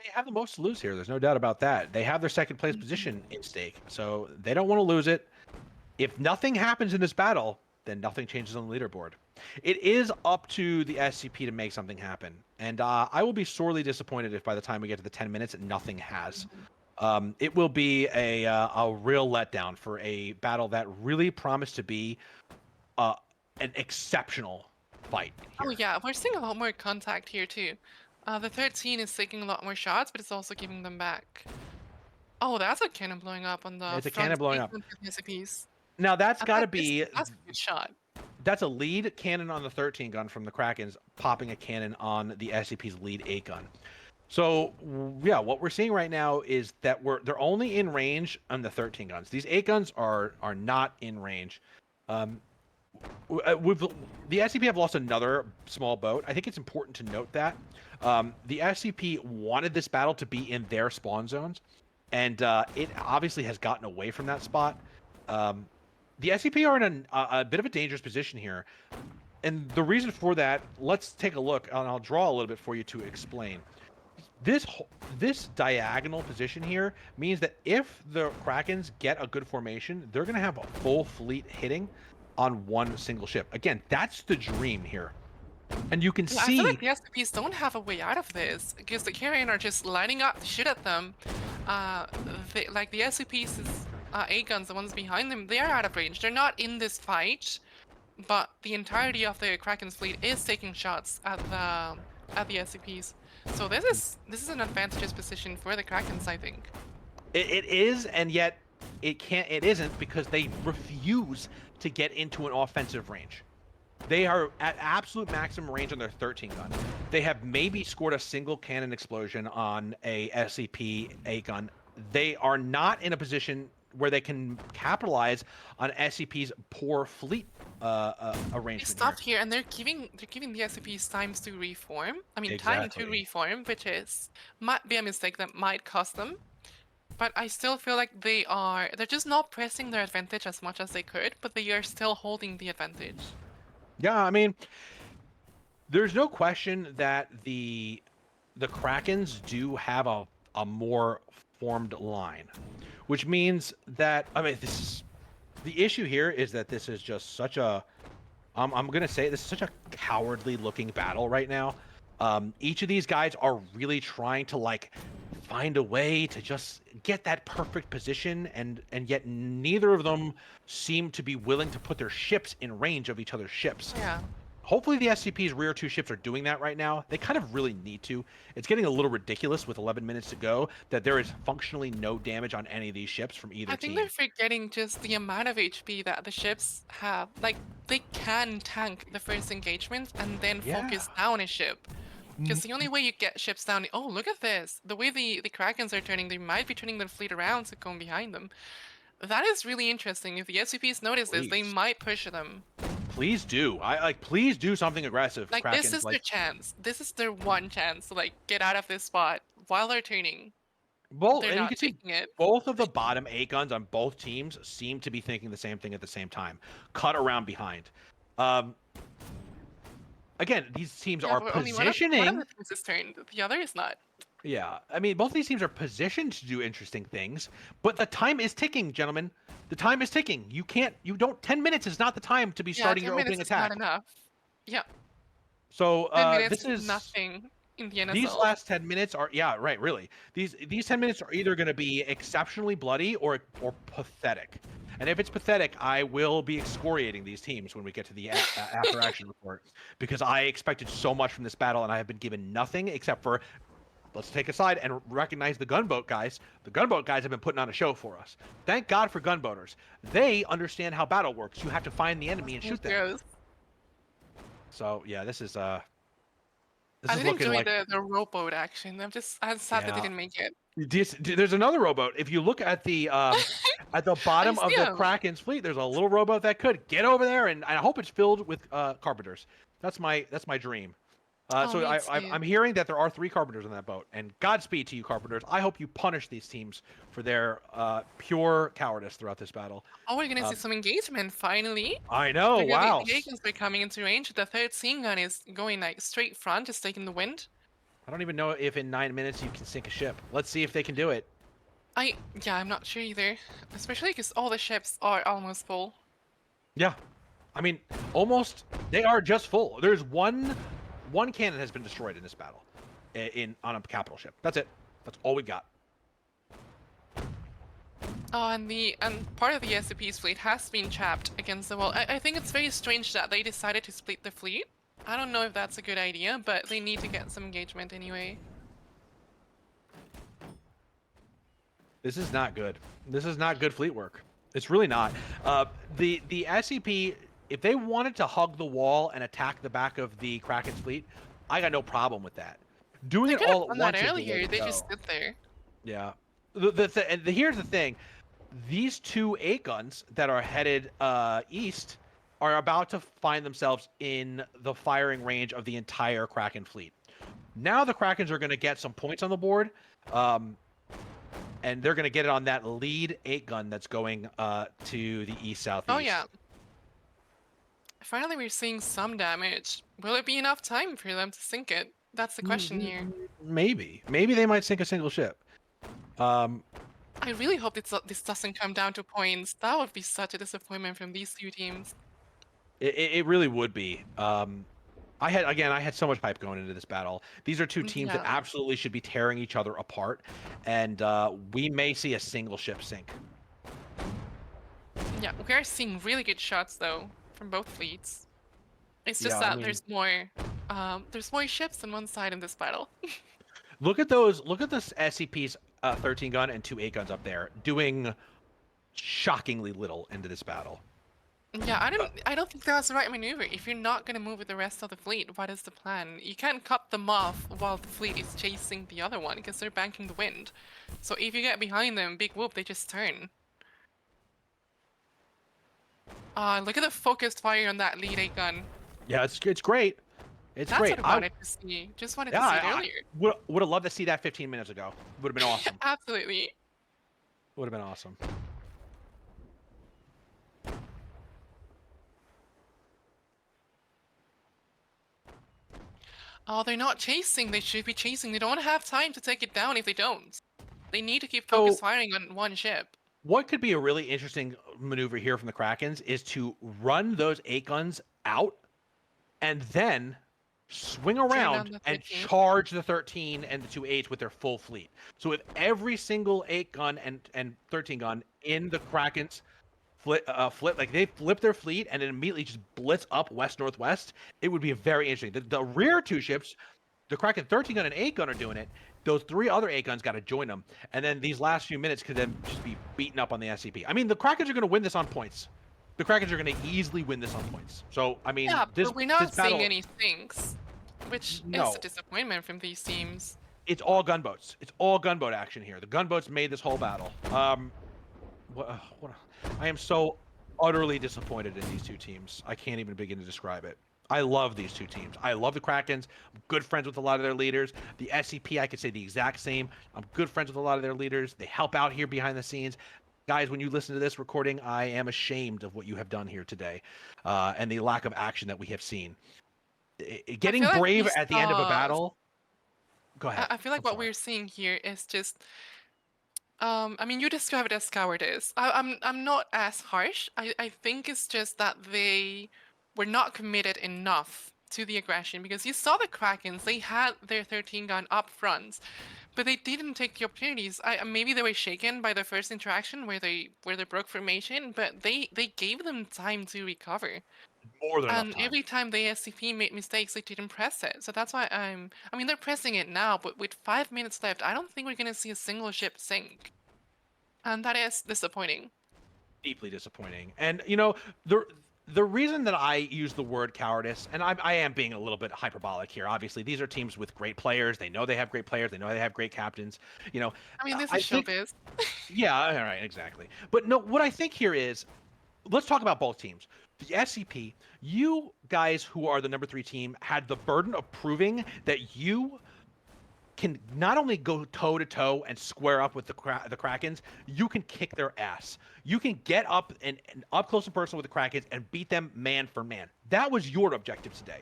They have the most to lose here. There's no doubt about that. They have their second place
Mhm.
position in stake, so they don't want to lose it. If nothing happens in this battle, then nothing changes on the leaderboard. It is up to the SCP to make something happen, and I will be sorely disappointed if by the time we get to the 10 minutes, nothing has.
Mhm.
It will be a real letdown for a battle that really promised to be uh, an exceptional fight
Oh
here.
yeah, we're seeing a lot more contact here too. The 13 is taking a lot more shots, but it's also giving them back. Oh, that's a cannon blowing up on the
It's a cannon
front
blowing up.
segment of the SCPs.
Now that's
And
got to
that is
be
that's a good shot.
that's a lead cannon on the 13 gun from the Krakens, popping a cannon on the SCP's lead 8 gun. So yeah, what we're seeing right now is that they're only in range on the 13 guns. These 8 guns are not in range. Um, we've the SCP have lost another small boat. I think it's important to note that the SCP wanted this battle to be in their spawn zones, and it obviously has gotten away from that spot. Um, the SCP are in a bit of a dangerous position here, and the reason for that, let's take a look, and I'll draw a little bit for you to explain. This diagonal position here means that if the Krakens get a good formation, they're going to have a full fleet hitting on one single ship. Again, that's the dream here. And you can
Yeah, I feel like
see
the SCPs don't have a way out of this because the KRAKRN are just lining up the shit at them. Uh, like the SCPs is A guns, the ones behind them, they are out of range. They're not in this fight, but the entirety of the Kraken's fleet is taking shots at the SCPs. So this is an advantageous position for the Krakens, I think.
it is, and yet it isn't because they refuse to get into an offensive range. They are at absolute maximum range on their 13 gun. They have maybe scored a single cannon explosion on a SCP 8 gun. They are not in a position where they can capitalize on SCP's poor fleet
They
arrangement here.
stopped here and they're giving the SCPs times to reform. I mean time to
Exactly.
reform, which is might be a mistake that might cost them. But I still feel like they're just not pressing their advantage as much as they could, but they are still holding the advantage.
Yeah, I mean, there's no question that the Krakens do have a more formed line, which means that I mean this is the issue here is that this is just such a I'm gonna say this is such a cowardly looking battle right now. Each of these guys are really trying to like find a way to just get that perfect position, and yet neither of them seem to be willing to put their ships in range of each other's ships.
Yeah.
Hopefully the SCP's rear 2 ships are doing that right now. They kind of really need to. It's getting a little ridiculous with 11 minutes to go that there is functionally no damage on any of these ships from either
I think they're
team.
forgetting just the amount of HP that the ships have. Like, they can tank the first engagement and then
Yeah.
focus down a ship. Because
Mm,
the only way you get ships down, oh, look at this. The way the Krakens are turning, they might be turning their fleet around to come behind them. That is really interesting. If the SCPs notice this, they
please.
might push them.
Please do. I like please do something aggressive,
Like, this
Krakens.
is their
Like
chance. This is their one chance to, like, get out of this spot while they're turning.
both
They're
and you
not
can see
taking it.
both of the bottom 8 guns on both teams seem to be thinking the same thing at the same time. Cut around behind. Um again, these teams
Yeah,
are
but only one of
positioning.
the teams is turned, the other is not.
Yeah, I mean, both of these teams are positioned to do interesting things, but the time is ticking, gentlemen. The time is ticking. You don't, 10 minutes is not the time to be
Yeah,
starting
10
your
minutes
opening
is not
attack.
enough. Yeah,
So,
10 minutes
this
is
is,
nothing in the
these
NSL.
last 10 minutes are, yeah, right, really. These 10 minutes are either going to be exceptionally bloody or pathetic. And if it's pathetic, I will be excoriating these teams when we get to the after action report because I expected so much from this battle and I have been given nothing except for let's take a side and recognize the gunboat guys. The gunboat guys have been putting on a show for us. Thank God for gunboaters. They understand how battle works. You have to find the enemy and
Those
shoot them.
heroes.
So yeah, this
I
is
did
looking
enjoy
like
the rowboat action. I'm sad they
yeah.
didn't make it.
There's another rowboat. If you look at the
I
bottom of
see
the
him.
Kraken's fleet, there's a little rowboat that could get over there, and I hope it's filled with carpenters. That's my dream.
Oh,
So
me too.
I'm hearing that there are 3 carpenters on that boat, and Godspeed to you, carpenters. I hope you punish these teams for their pure cowardice throughout this battle.
Oh, we're gonna see
Um,
some engagement finally.
I know.
Because
Wow.
the Agents are coming into range. The 13 gun is going like straight front, just taking the wind.
I don't even know if in 9 minutes you can sink a ship. Let's see if they can do it.
Yeah, I'm not sure either. Especially because all the ships are almost full.
Yeah. I mean, almost. They are just full. There's one cannon has been destroyed in this battle, on a capital ship. That's it. That's all we got.
Oh, and part of the SCP's fleet has been trapped against the wall. I think it's very strange that they decided to split the fleet. I don't know if that's a good idea, but they need to get some engagement anyway.
This is not good. This is not good fleet work. It's really not. The SCP, if they wanted to hug the wall and attack the back of the Kraken's fleet, I got no problem with that. Doing
They
it
could have
all at
done that
once is the way
earlier.
to
They
go.
just stood there.
Yeah. Here's the thing. These 2 8 guns that are headed east are about to find themselves in the firing range of the entire Kraken fleet. Now the Krakens are going to get some points on the board, and they're going to get it on that lead 8 gun that's going to the east southeast.
Oh yeah. Finally, we're seeing some damage. Will it be enough time for them to sink it? That's the question here.
Maybe they might sink a single ship. Um,
I really hope this doesn't come down to points. That would be such a disappointment from these 2 teams.
it really would be. I had so much hype going into this battle. These are 2 teams that
Yeah.
absolutely should be tearing each other apart, and we may see a single ship sink.
Yeah, we are seeing really good shots though from both fleets. It's just
Yeah, I
that
mean,
there's more ships on one side in this battle.
look at those. Look at this SCP's 13 gun and 2 8 guns up there doing shockingly little into this battle.
Yeah,
Uh,
I don't think that's the right maneuver. If you're not gonna move with the rest of the fleet, what is the plan? You can't cut them off while the fleet is chasing the other one because they're banking the wind. So if you get behind them, big whoop, they just turn. Look at the focused fire on that lead 8 gun.
yeah, it's great. It's
That's
great.
what I wanted to see. Just wanted
Yeah,
to see it
I
earlier.
would have loved to see that 15 minutes ago. Would have been awesome.
Absolutely.
Would have been awesome.
Oh, they're not chasing. They should be chasing. They don't have time to take it down if they don't. They need to keep focus
So
firing on one ship.
what could be a really interesting maneuver here from the Krakens is to run those 8 guns out and then swing
Turn
around
down the
and
13.
charge the 13 and the 2 8s with their full fleet. So if every single 8 gun and 13 gun in the Krakens flip like they flip their fleet and then immediately just blitz up west northwest, it would be very interesting. The rear 2 ships, the Kraken 13 gun and 8 gun are doing it. Those 3 other 8 guns got to join them, and then these last few minutes could then just be beaten up on the SCP. I mean, the Krakens are going to win this on points. The Krakens are going to easily win this on points. So I mean,
Yeah,
this
but we're
this
not seeing
battle,
any sinks, which is a
no,
disappointment from these teams.
it's all gunboats. It's all gunboat action here. The gunboats made this whole battle. What I am so utterly disappointed in these 2 teams. I can't even begin to describe it. I love these 2 teams. I love the Krakens. I'm good friends with a lot of their leaders. The SCP, I could say the exact same. I'm good friends with a lot of their leaders. They help out here behind the scenes. Guys, when you listen to this recording, I am ashamed of what you have done here today, and the lack of action that we have seen.
I
Getting
feel like
brave
we
at the end of a
saw.
battle. Go ahead.
I feel like
I'm
what
sorry.
we're seeing here is just. I mean, you describe it as cowardice. I'm not as harsh. I think it's just that they were not committed enough to the aggression because you saw the Krakens. They had their 13 gun up front, but they didn't take the opportunities. Maybe they were shaken by the first interaction where they broke formation, but they gave them time to recover.
More than enough
And
time.
every time the SCP made mistakes, they didn't press it. So that's why I mean, they're pressing it now, but with 5 minutes left, I don't think we're going to see a single ship sink. And that is disappointing.
Deeply disappointing. And the reason that I use the word cowardice, and I am being a little bit hyperbolic here. Obviously, these are teams with great players. They know they have great players. They know they have great captains. You know,
I mean, this
I
is
think,
showbiz.
yeah, all right, exactly. But no, what I think here is, let's talk about both teams. The SCP, you guys who are the number 3 team had the burden of proving that you can not only go toe to toe and square up with the Krakens, you can kick their ass. You can get up and up close and personal with the Krakens and beat them man for man. That was your objective today.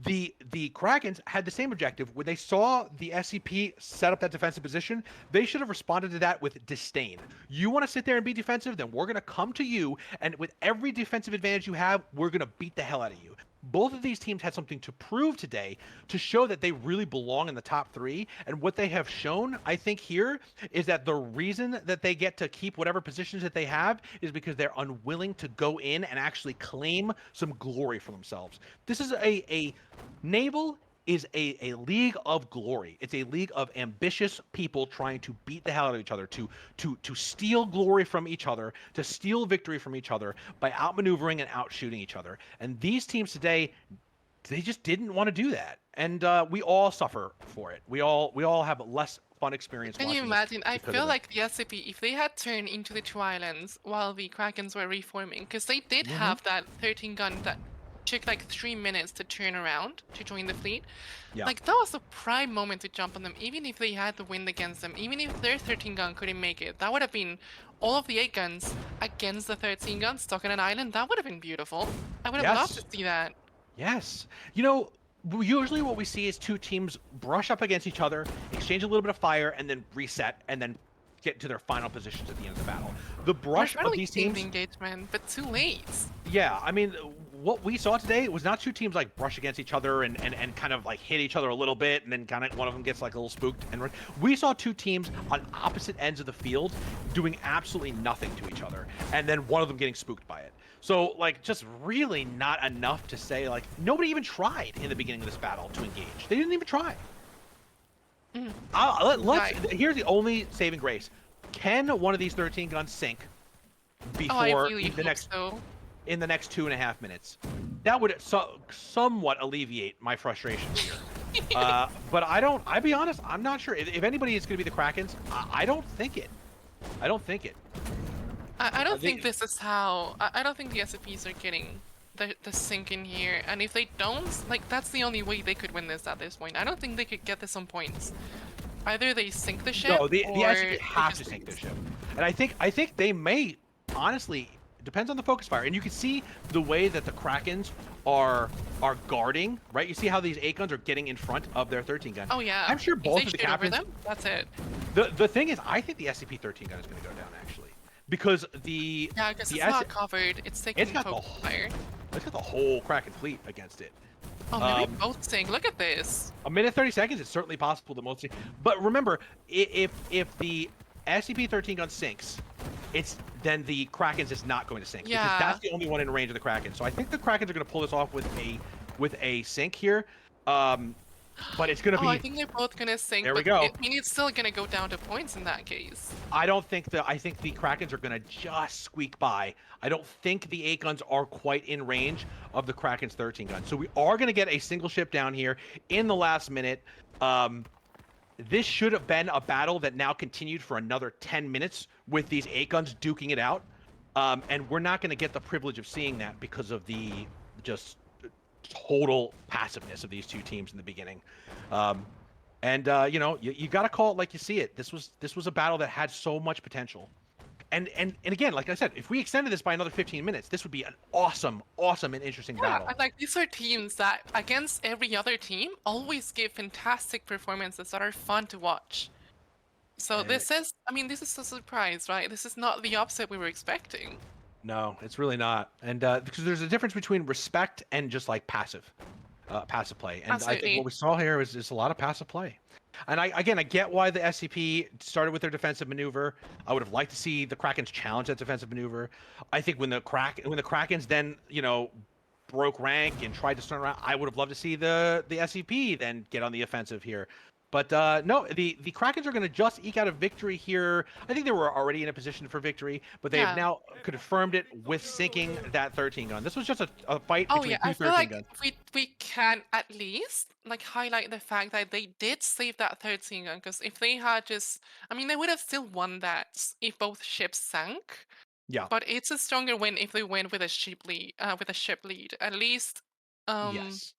The Krakens had the same objective when they saw the SCP set up that defensive position. They should have responded to that with disdain. You want to sit there and be defensive, then we're going to come to you, and with every defensive advantage you have, we're going to beat the hell out of you. Both of these teams had something to prove today to show that they really belong in the top 3. And what they have shown, I think, here is that the reason that they get to keep whatever positions that they have is because they're unwilling to go in and actually claim some glory for themselves. This is a Naval is a league of glory. It's a league of ambitious people trying to beat the hell out of each other, to steal glory from each other, to steal victory from each other by outmaneuvering and outshooting each other. And these teams today, they just didn't want to do that, and we all suffer for it. We all have a less fun experience
Can you
watching this
imagine? I
because of
feel
it.
like the SCP, if they had turned into the two islands while the Krakens were reforming, because they did
Hmm.
have that 13 gun that took like 3 minutes to turn around to join the fleet.
Yeah.
Like, that was a prime moment to jump on them, even if they had the wind against them, even if their 13 gun couldn't make it. That would have been all of the 8 guns against the 13 gun stuck on an island. That would have been beautiful. I would have loved to
Yes.
see that.
Yes. Usually what we see is two teams brush up against each other, exchange a little bit of fire, and then reset, and then get to their final positions at the end of the battle. The
Or
brush
try to
of
like
these
save the
teams,
engagement, but too late.
yeah, I mean, what we saw today was not two teams like brush against each other and kind of like hit each other a little bit, and then kind of one of them gets like a little spooked. And we saw two teams on opposite ends of the field doing absolutely nothing to each other, and then one of them getting spooked by it. So, like, just really not enough to say, like, nobody even tried in the beginning of this battle to engage. They didn't even try.
Mm,
Let's.
right.
Here's the only saving grace: can one of these 13 guns sink
Oh, I
before
really
the
hope
next
so.
in the next 2.5 minutes? That would somewhat alleviate my frustrations here. But I don't. I be honest, I'm not sure if anybody is going to be the Krakens. I don't think it. I don't think it.
I don't think
They,
this is how. I don't think the SCPs are getting the sync in here, and if they don't, like, that's the only way they could win this at this point. I don't think they could get this on points. Either they sink the ship,
no, the
or
SCP
they
have
just
to sink their
lose.
ship, and I think they may honestly. Depends on the focus fire, and you can see the way that the Krakens are guarding. Right, you see how these 8 guns are getting in front of their 13 gun.
Oh yeah,
I'm sure
if they
both of the
shoot over
captains.
them, that's it.
The thing is, I think the SCP-13 gun is going to go down actually, because
Yeah, because
the
it's not covered. It's taking
it's got the
focus fire.
it's got the whole Kraken fleet against it.
Oh, maybe
Um,
both sink. Look at this.
a minute 30 seconds, it's certainly possible that most. But remember, if the SCP-13 gun sinks, it's then the Krakens is not going to sink because
Yeah.
that's the only one in range of the Kraken. So I think the Krakens are going to pull this off with a sink here. But it's going to
Oh, I
be.
think they're both gonna sink,
There we
but
go.
I mean, it's still gonna go down to points in that case.
I think the Krakens are going to just squeak by. I don't think the 8 guns are quite in range of the Kraken's 13 gun. So we are going to get a single ship down here in the last minute. This should have been a battle that now continued for another 10 minutes with these 8 guns duking it out. And we're not going to get the privilege of seeing that because of the just total passiveness of these two teams in the beginning. You got to call it like you see it. This was a battle that had so much potential. And again, like I said, if we extended this by another 15 minutes, this would be an awesome and interesting
Yeah,
battle.
and like these are teams that against every other team always give fantastic performances that are fun to watch. So
And
this is a surprise, right? This is not the opposite we were expecting.
no, it's really not. And because there's a difference between respect and just like passive play. And I think what
Absolutely.
we saw here is just a lot of passive play. And I get why the SCP started with their defensive maneuver. I would have liked to see the Krakens challenge that defensive maneuver. I think when the Krakens then broke rank and tried to turn around. I would have loved to see the SCP then get on the offensive here. But no, the Krakens are going to just eke out a victory here. I think they were already in a position for victory, but they have
Yeah.
now confirmed it with sinking that 13 gun. This was just a fight
Oh yeah,
between
I
two
feel
13
like
guns.
we can at least like highlight the fact that they did save that 13 gun, because if they had just, I mean, they would have still won that if both ships sank.
Yeah.
But it's a stronger win if they win with a ship lead. At least, um,
Yes.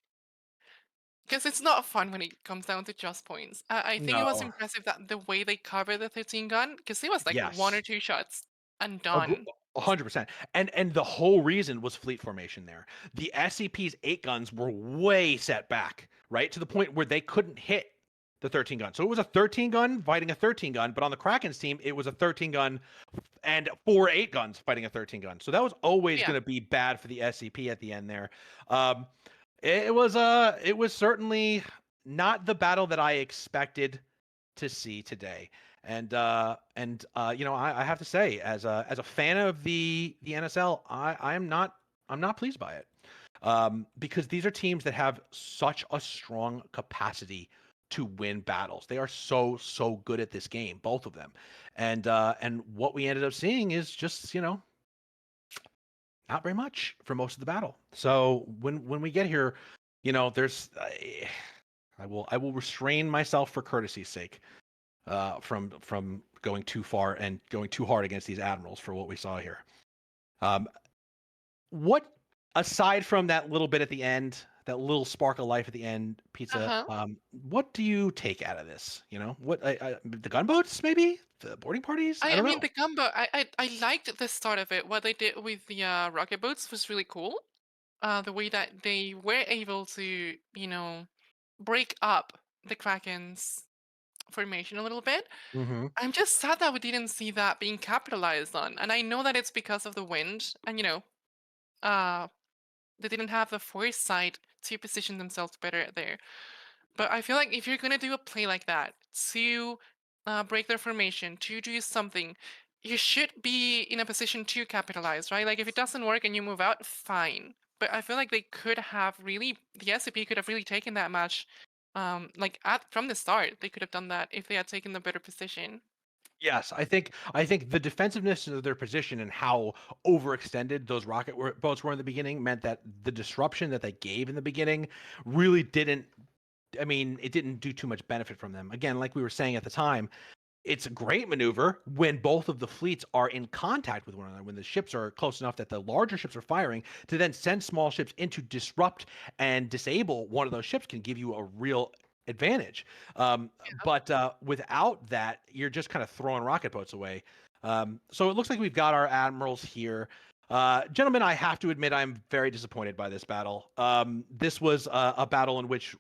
because it's not fun when it comes down to just points. I think it was
No.
impressive that the way they covered the 13 gun, because it was like one or
Yes.
two shots and
Agr-
done.
100%. And the whole reason was fleet formation there. The SCP's 8 guns were way set back, right? To the point where they couldn't hit the 13 gun. So it was a 13 gun fighting a 13 gun, but on the Kraken's team, it was a 13 gun and 4 8 guns fighting a 13 gun. So that was always
Yeah.
going to be bad for the SCP at the end there. Um, it was certainly not the battle that I expected to see today. You know, I have to say, as a fan of the NSL, I'm not pleased by it, because these are teams that have such a strong capacity to win battles. They are so good at this game, both of them, and what we ended up seeing is just, you know, not very much for most of the battle. So when we get here, you know, I will restrain myself for courtesy's sake, from going too far and going too hard against these admirals for what we saw here. Um, what aside from that little bit at the end, that little spark of life at the end, pizza?
Uh-huh.
What do you take out of this? You know, the gunboats, maybe the boarding parties? I
I
don't
mean,
know.
the gunboat. I liked the start of it. What they did with the rocket boats was really cool. The way that they were able to, break up the Kraken's formation a little bit.
Hmm.
I'm just sad that we didn't see that being capitalized on. And I know that it's because of the wind and, uh, they didn't have the foresight to position themselves better there. But I feel like if you're going to do a play like that to break their formation, to do something, you should be in a position to capitalize, right? Like if it doesn't work and you move out, fine. But I feel like they could have really, the SCP could have really taken that match, like from the start. They could have done that if they had taken the better position.
Yes, I think the defensiveness of their position and how overextended those boats were in the beginning meant that the disruption that they gave in the beginning really didn't. I mean, it didn't do too much benefit from them. Again, like we were saying at the time, it's a great maneuver when both of the fleets are in contact with one another, when the ships are close enough that the larger ships are firing, to then send small ships in to disrupt and disable one of those ships can give you a real advantage. But without that, you're just kind of throwing rocket boats away. So it looks like we've got our admirals here. Gentlemen, I have to admit I'm very disappointed by this battle. This was a battle in which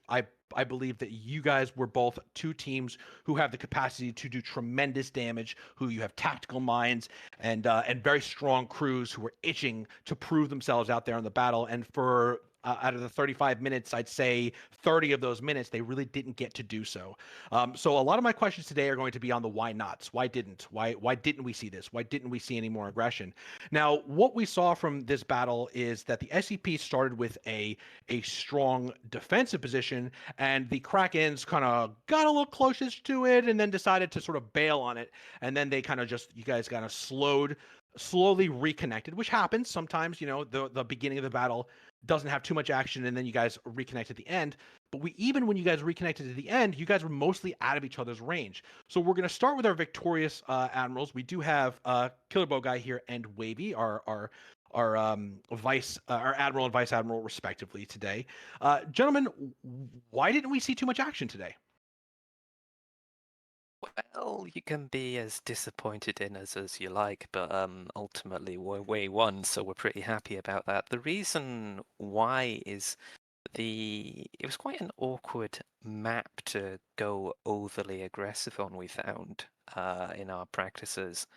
I believe that you guys were both two teams who have the capacity to do tremendous damage, who you have tactical minds and very strong crews who are itching to prove themselves out there in the battle. And for out of the 35 minutes, I'd say 30 of those minutes, they really didn't get to do so. So a lot of my questions today are going to be on the why nots. Why didn't we see this? Why didn't we see any more aggression? Now, what we saw from this battle is that the SCP started with a strong defensive position, and the Krakens kind of got a little closest to it, and then decided to sort of bail on it, and then they kind of just you guys kind of slowly reconnected, which happens sometimes. You know, the beginning of the battle doesn't have too much action, and then you guys reconnect at the end. But even when you guys reconnected at the end, you guys were mostly out of each other's range. So we're going to start with our victorious admirals. We do have Killer Bow Guy here and Wavy, our admiral and vice admiral respectively today. Gentlemen, why didn't we see too much action today?
Well, you can be as disappointed in us as you like, but ultimately we won, so we're pretty happy about that. The reason why is it was quite an awkward map to go overly aggressive on, we found, in our practices.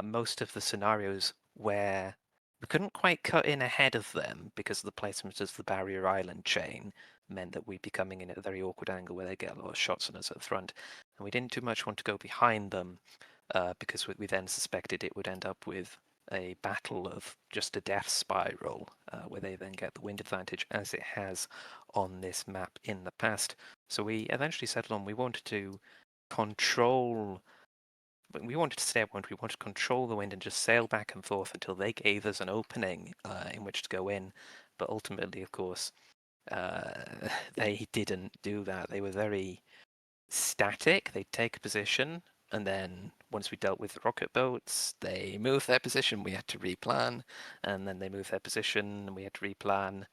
Most of the scenarios where we couldn't quite cut in ahead of them because of the placement of the barrier island chain meant that we'd be coming in at a very awkward angle where they get a lot of shots on us at the front. And we didn't too much want to go behind them because we then suspected it would end up with a battle of just a death spiral, where they then get the wind advantage, as it has on this map in the past. So we eventually settled on we wanted to control. We wanted to stay at point. We wanted to control the wind and just sail back and forth until they gave us an opening in which to go in. But ultimately, of course, they didn't do that. They were very static. They'd take a position, and then once we dealt with the rocket boats, they moved their position. We had to replan, and then they moved their position, and we had to replan.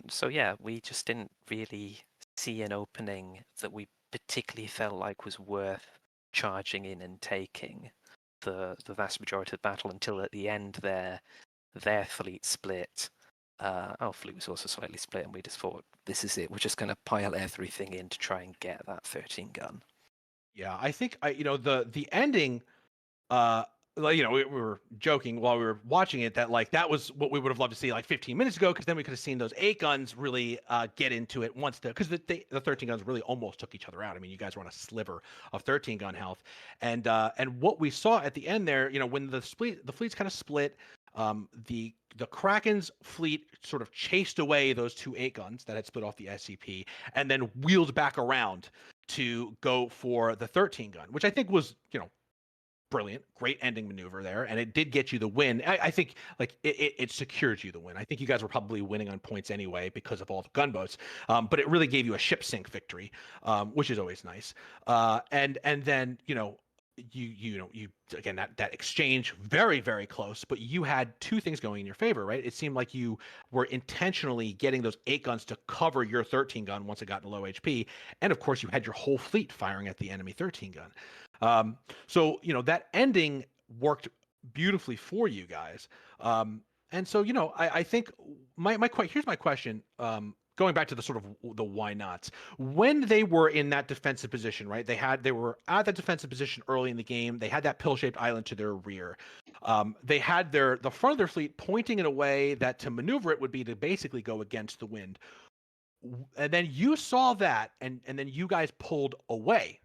So yeah, we just didn't really see an opening that we particularly felt like was worth charging in and taking the vast majority of the battle until at the end their fleet split. Our fleet was also slightly split, and we just thought, this is it. We're just going to pile everything in to try and get that 13 gun.
Yeah, I think the ending, like, we were joking while we were watching it that like that was what we would have loved to see like 15 minutes ago, because then we could have seen those 8 guns really get into it once because the 13 guns really almost took each other out. I mean, you guys were on a sliver of 13 gun health, and what we saw at the end there, when the fleets kind of split. The Kraken's fleet sort of chased away those two 8 guns that had split off the SCP, and then wheeled back around to go for the 13 gun, which I think was, brilliant, great ending maneuver there, and it did get you the win. I think like it secured you the win. I think you guys were probably winning on points anyway because of all the gunboats, but it really gave you a ship sink victory, which is always nice. And then you again, that exchange, very very close, but you had two things going in your favor, right? It seemed like you were intentionally getting those 8 guns to cover your 13 gun once it got to low HP, and of course you had your whole fleet firing at the enemy 13 gun. So that ending worked beautifully for you guys. And so I think here's my question. Going back to the sort of the why nots, when they were in that defensive position, right? They were at that defensive position early in the game. They had that pill-shaped island to their rear. They had the front of their fleet pointing in a way that to maneuver it would be to basically go against the wind. And then you saw that, and then you guys pulled away,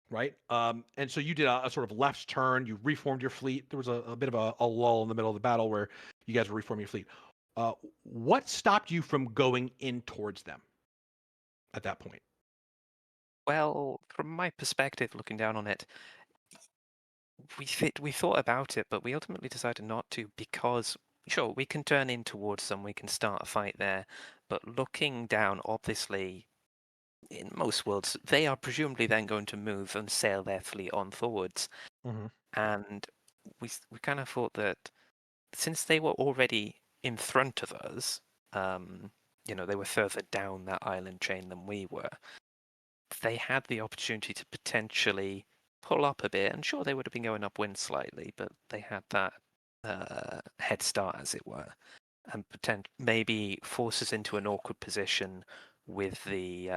right? And so you did a sort of left turn. You reformed your fleet. There was a bit of a lull in the middle of the battle where you guys were reforming your fleet. What stopped you from going in towards them at that point?
Well, from my perspective, looking down on it, we thought about it, but we ultimately decided not to because, sure, we can turn in towards them, we can start a fight there, but looking down, obviously, in most worlds, they are presumably then going to move and sail their fleet on forwards.
Mm-hmm.
And we kind of thought that since they were already in front of us, they were further down that island chain than we were. They had the opportunity to potentially pull up a bit, and sure, they would have been going upwind slightly, but they had that head start, as it were, and maybe force us into an awkward position with the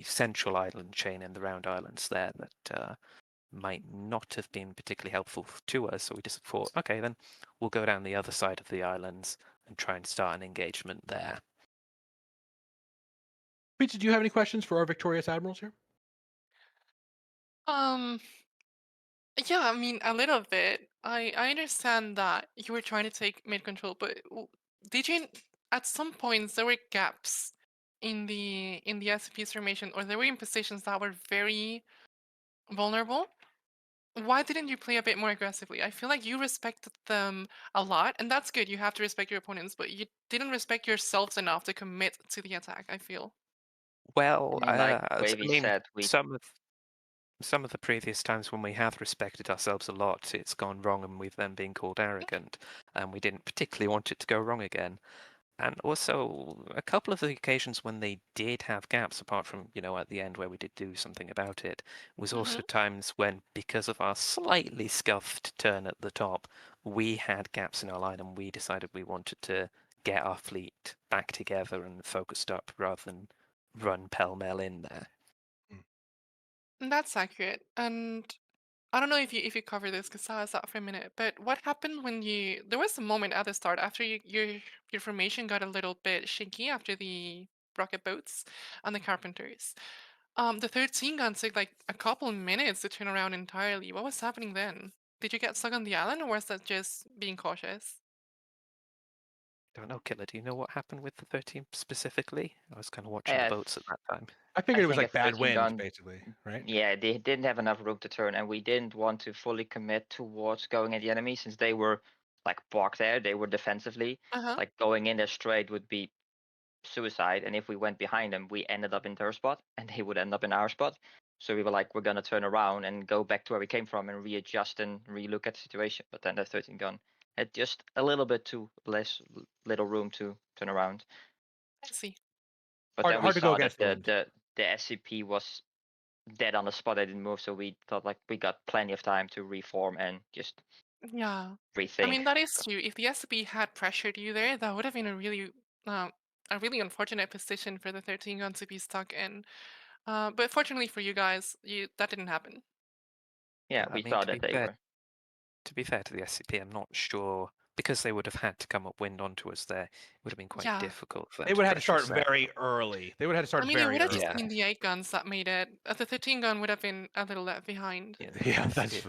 central island chain and the round islands there that might not have been particularly helpful to us. So we just thought, okay, then we'll go down the other side of the islands and try and start an engagement there.
Pizza, do you have any questions for our victorious admirals here?
Um, yeah, I mean a little bit. I understand that you were trying to take mid control, but did you at some points there were gaps in the SCP's formation, or they were in positions that were very vulnerable? Why didn't you play a bit more aggressively? I feel like you respected them a lot, and that's good. You have to respect your opponents, but you didn't respect yourselves enough to commit to the attack, I feel.
Well,
Like
I
Wavy
mean,
said, we
some of the previous times when we have respected ourselves a lot, it's gone wrong, and we've then been called arrogant, and we didn't particularly want it to go wrong again. And also, a couple of the occasions when they did have gaps, apart from, at the end where we did do something about it, was
Hmm.
also times when, because of our slightly scuffed turn at the top, we had gaps in our line and we decided we wanted to get our fleet back together and focused up rather than run pell-mell in there.
That's accurate. And I don't know if you cover this because I was out for a minute, but what happened when you there was a moment at the start after your formation got a little bit shaky after the rocket boats and the carpenters. The 13 gun took like a couple minutes to turn around entirely. What was happening then? Did you get stuck on the island, or was that just being cautious?
Don't know, Killer. Do you know what happened with the 13 specifically? I was kind of watching the
I,
boats at that time.
I
I
figured it was
think a
like bad
13
wind,
gun.
basically, right?
Yeah, they didn't have enough room to turn, and we didn't want to fully commit towards going at the enemy since they were like blocked there. They were defensively.
Uh-huh.
Like going in there straight would be suicide, and if we went behind them, we ended up in their spot, and they would end up in our spot. So we were like, we're gonna turn around and go back to where we came from and readjust and relook at the situation. But then the 13 gun had just a little bit too little room to turn around.
I see.
But
Hard,
then we
hard to go
saw that
against the wind.
the SCP was dead on the spot. They didn't move, so we thought like we got plenty of time to reform and just
Yeah. I
rethink.
mean, that is true. If the SCP had pressured you there, that would have been uh, a really unfortunate position for the 13 gun to be stuck in. But fortunately for you guys, that didn't happen.
Yeah,
I
we
mean,
thought that they were.
to be fair to the SCP, I'm not sure because they would have had to come upwind onto us there. It would have been quite
Yeah.
difficult for them
They would
to
have had to
pressure
start
us out.
very early. They would have had to
I
start
mean, it would
very
have just
early.
Yeah.
been the 8 guns that made it. The 13 gun would have been a little left behind.
Yeah,
Yeah,
it,
that's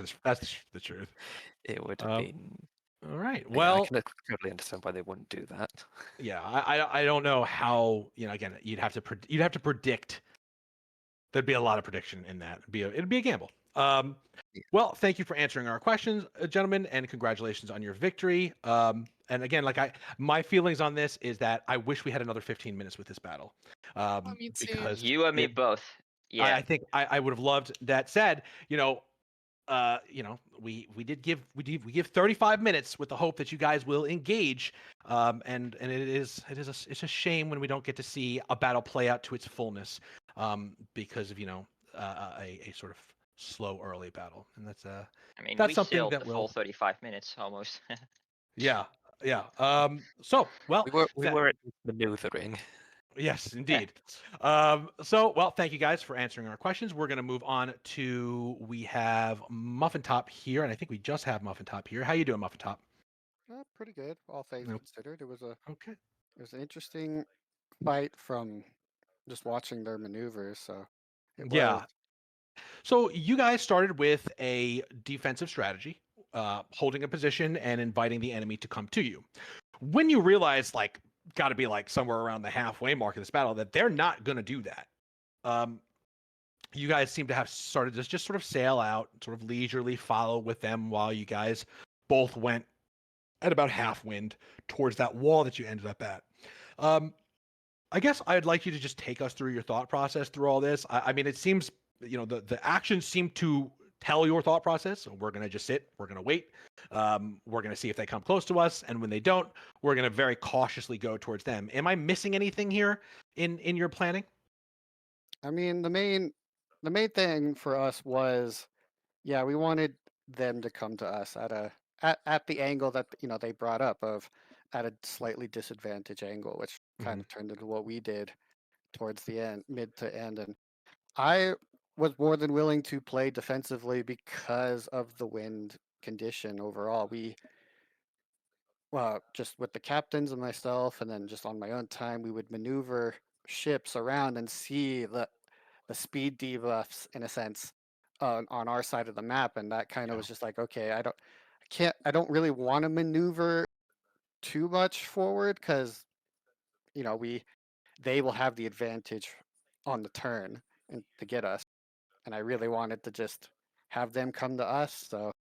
the truth.
it would have
Um,
been.
all right.
Yeah, I
Well,
can totally understand why they wouldn't do that.
yeah, I don't know how, again, you'd have to predict. There'd be a lot of prediction in that. It'd be a gamble.
Yeah.
Well, thank you for answering our questions, gentlemen, and congratulations on your victory. And again, my feelings on this is that I wish we had another 15 minutes with this battle,
Oh, me too.
because
You and me both. Yeah.
I think I would have loved that. Said, we give 35 minutes with the hope that you guys will engage, and it's a shame when we don't get to see a battle play out to its fullness, because of a sort of slow early battle, and
I mean,
that's
we
something
sailed
that
the full
will
35 minutes almost.
yeah. So well,
We were at maneuvering.
yes, indeed. Well, thank you guys for answering our questions. We're going to move on to, we have Muffin Top here, and I think we just have Muffin Top here. How you doing, Muffin Top?
Pretty good, all things
Nope.
considered.
Okay.
It was an interesting fight from just watching their maneuvers. So it was.
Yeah. So you guys started with a defensive strategy, holding a position and inviting the enemy to come to you. When you realize, got to be somewhere around the halfway mark of this battle, that they're not going to do that. You guys seem to have started to just sort of sail out, sort of leisurely follow with them while you guys both went at about half wind towards that wall that you ended up at. I guess I'd like you to just take us through your thought process through all this. I mean, it seems, the actions seem to tell your thought process. So we're going to just sit, we're going to wait. We're going to see if they come close to us. And when they don't, we're going to very cautiously go towards them. Am I missing anything here in your planning?
I mean, the main thing for us was, yeah, we wanted them to come to us at the angle that they brought up of at a slightly disadvantaged angle, which kind of turned into what we did towards the end, mid to end, and I was more than willing to play defensively because of the wind condition overall. We just with the captains and myself, and then just on my own time, we would maneuver ships around and see the speed debuffs in a sense on our side of the map, and that kind of
Yeah.
was just like, okay, I don't really want to maneuver too much forward because they will have the advantage on the turn and to get us, and I really wanted to just have them come to us. So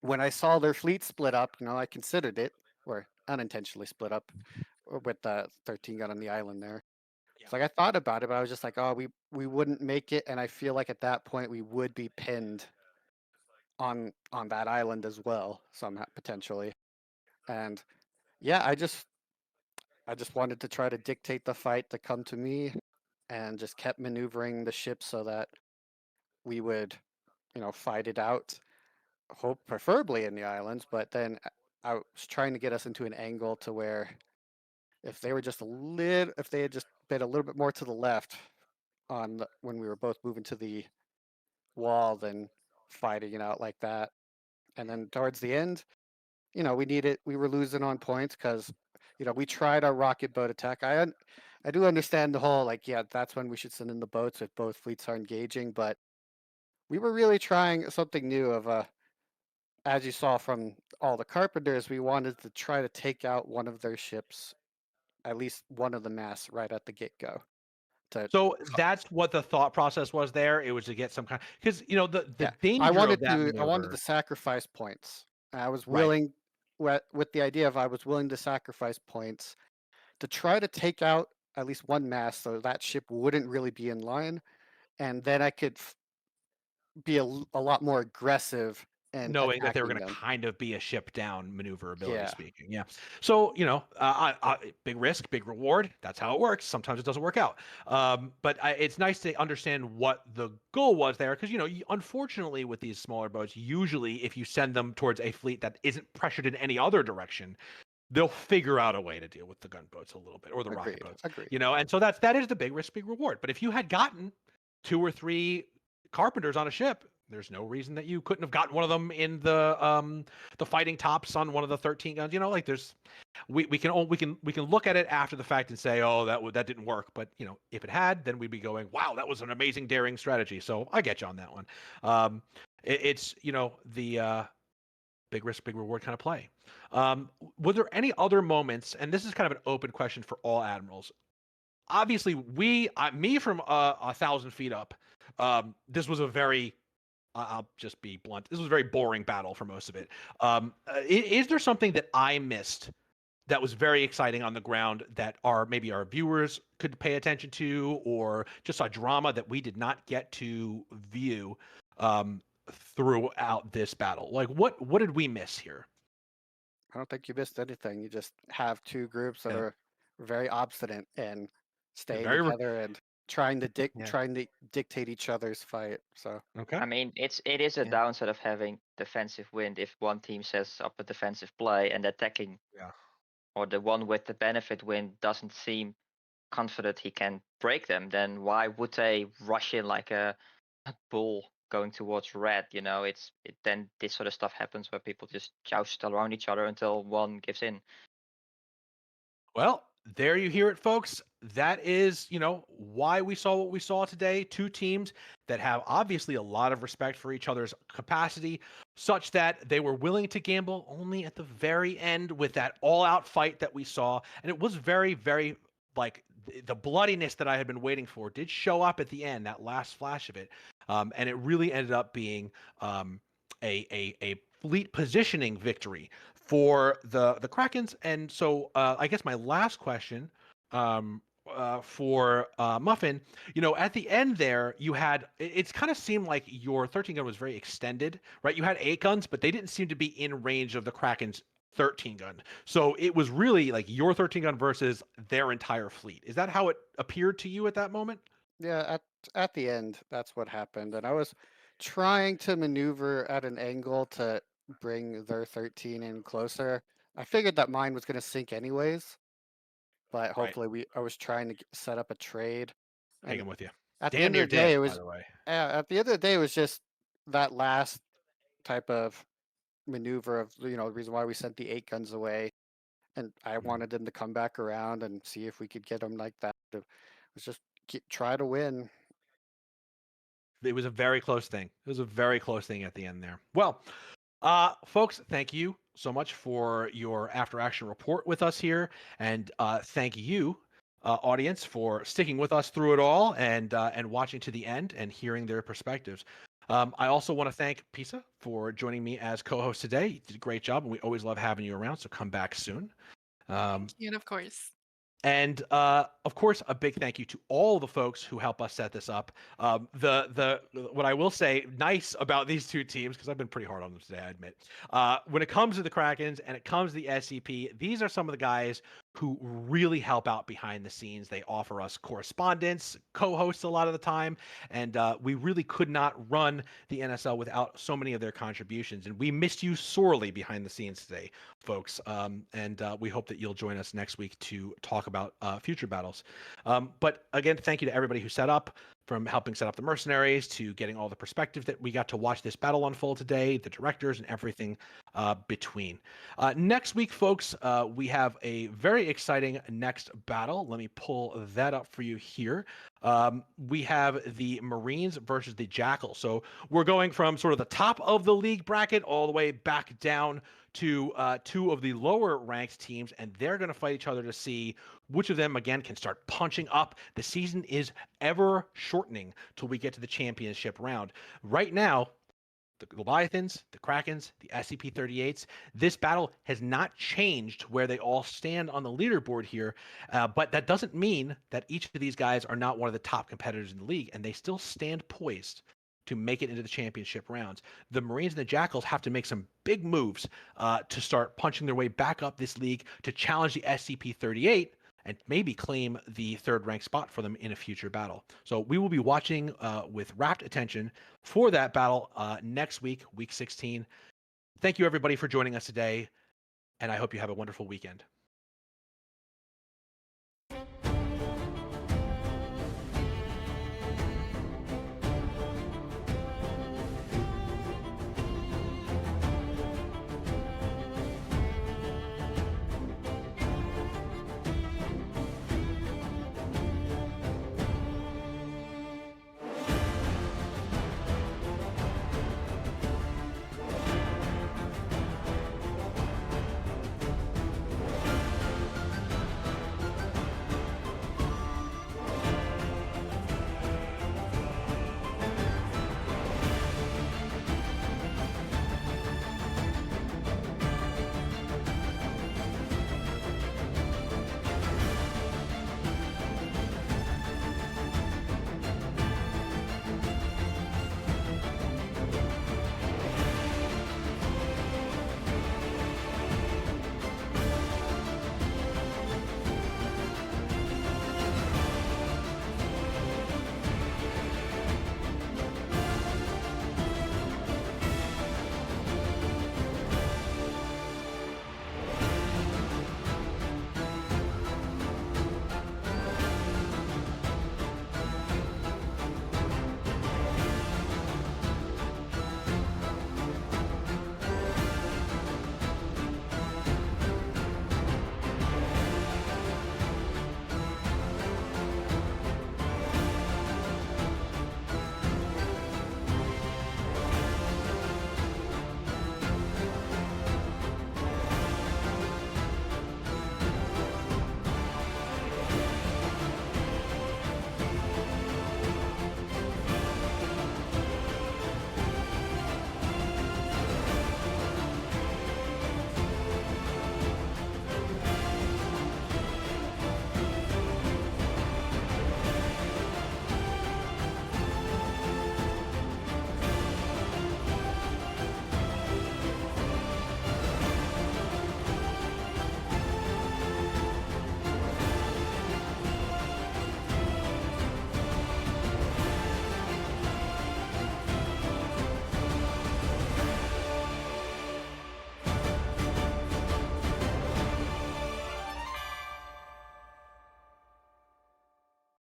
when I saw their fleet split up, I considered it, or unintentionally split up with the 13 gun on the island there.
Yeah.
It's like I thought about it, but I was just like, oh, we wouldn't make it, and I feel like at that point we would be pinned on that island as well, somehow potentially. And yeah, I just wanted to try to dictate the fight to come to me, and just kept maneuvering the ship so that we would, fight it out. Hope preferably in the islands, but then I was trying to get us into an angle to where if they were just if they had just been a little bit more to the left when we were both moving to the wall, then fighting it out like that. And then towards the end, we were losing on points because, we tried our rocket boat attack. I do understand the whole, like, yeah, that's when we should send in the boats if both fleets are engaging, but we were really trying something new of as you saw from all the carpenters, we wanted to try to take out one of their ships, at least one of the masts, right at the get-go.
So that's what the thought process was there. It was to get some kind, because the
Yeah,
danger of that
I wanted to
maneuver,
sacrifice points. I was
right?
willing, with the idea of I was willing to sacrifice points to try to take out at least one mast, so that ship wouldn't really be in line, and then I could be a lot more aggressive in
Knowing that they were
attacking
going to
them.
kind of be a ship down maneuverability
Yeah,
speaking. Yeah. So, big risk, big reward. That's how it works. Sometimes it doesn't work out. But it's nice to understand what the goal was there. Because, unfortunately, with these smaller boats, usually if you send them towards a fleet that isn't pressured in any other direction, they'll figure out a way to deal with the gunboats a little bit, or the rocket
agreed,
boats.
agreed.
And so that is the big risk, big reward. But if you had gotten 2 or 3 carpenters on a ship, there's no reason that you couldn't have gotten one of them in the fighting tops on one of the 13 guns. Like there's we can look at it after the fact and say, oh, that didn't work. But if it had, then we'd be going, wow, that was an amazing daring strategy. So I get you on that one. It's the big risk, big reward kind of play. Were there any other moments? And this is kind of an open question for all admirals. Obviously, me from 1,000 feet up, this was a very I'll just be blunt. This was a very boring battle for most of it. Is there something that I missed that was very exciting on the ground that maybe our viewers could pay attention to, or just a drama that we did not get to view throughout this battle? Like, what did we miss here?
I don't think you missed anything. You just have two groups that
Yeah.
are very obstinate and staying
Very
together and trying to
Yeah.
dictate each other's fight. So
okay.
I mean, it is a
Yeah.
downside of having defensive wind if one team sets up a defensive play and attacking,
Yeah.
or the one with the benefit wind doesn't seem confident he can break them. Then why would they rush in like a bull going towards red? Then this sort of stuff happens where people just joust around each other until one gives in.
Well, there you hear it, folks. That is, why we saw what we saw today. 2 teams that have obviously a lot of respect for each other's capacity, such that they were willing to gamble only at the very end with that all-out fight that we saw. And it was very, very, like, the bloodiness that I had been waiting for did show up at the end, that last flash of it. And it really ended up being a fleet positioning victory for the Krakens. And so I guess my last question for Muffin, at the end there, you had it's kind of seemed like your 13 gun was very extended, right? You had 8 guns, but they didn't seem to be in range of the Kraken's 13 gun. So it was really like your 13 gun versus their entire fleet. Is that how it appeared to you at that moment?
yeah, at the end, that's what happened. And I was trying to maneuver at an angle to bring their 13 in closer. I figured that mine was going to sink anyways, but
Right.
hopefully I was trying to set up a trade.
Take
And
him with you.
at the
Damn
end
near
of the day,
did,
it
by
was
the way.
at the end of the day, it was just that last type of maneuver of the reason why we sent the 8 guns away, and I
Mhm.
wanted them to come back around and see if we could get them like that. It was just try to win.
It was a very close thing. It was a very close thing at the end there. Well, folks, thank you so much for your after action report with us here. And thank you, audience, for sticking with us through it all and watching to the end and hearing their perspectives. I also want to thank Pisa for joining me as co-host today. You did a great job, and we always love having you around, so come back soon.
Thank you, and of course.
And of course, a big thank you to all the folks who help us set this up. What I will say nice about these 2 teams, because I've been pretty hard on them today, I admit. When it comes to the Krakens and it comes to the SCP, these are some of the guys who really help out behind the scenes. They offer us correspondence, co-hosts a lot of the time, and we really could not run the NSL without so many of their contributions. And we missed you sorely behind the scenes today, folks. And we hope that you'll join us next week to talk about future battles. But again, thank you to everybody who set up. from helping set up the mercenaries to getting all the perspective that we got to watch this battle unfold today, the directors and everything between. Next week, folks, we have a very exciting next battle. Let me pull that up for you here. We have the Marines versus the Jackal. So we're going from sort of the top of the league bracket all the way back down to two of the lower ranked teams, and they're going to fight each other to see which of them, again, can start punching up. The season is ever shortening till we get to the championship round. Right now, the Leviathans, the Krakens, the SCP38s, this battle has not changed where they all stand on the leaderboard here, but that doesn't mean that each of these guys are not one of the top competitors in the league, and they still stand poised to make it into the championship rounds. The Marines and the Jackals have to make some big moves to start punching their way back up this league to challenge the SCP-38 and maybe claim the third ranked spot for them in a future battle. So we will be watching with rapt attention for that battle next week, week 16. Thank you everybody for joining us today, and I hope you have a wonderful weekend.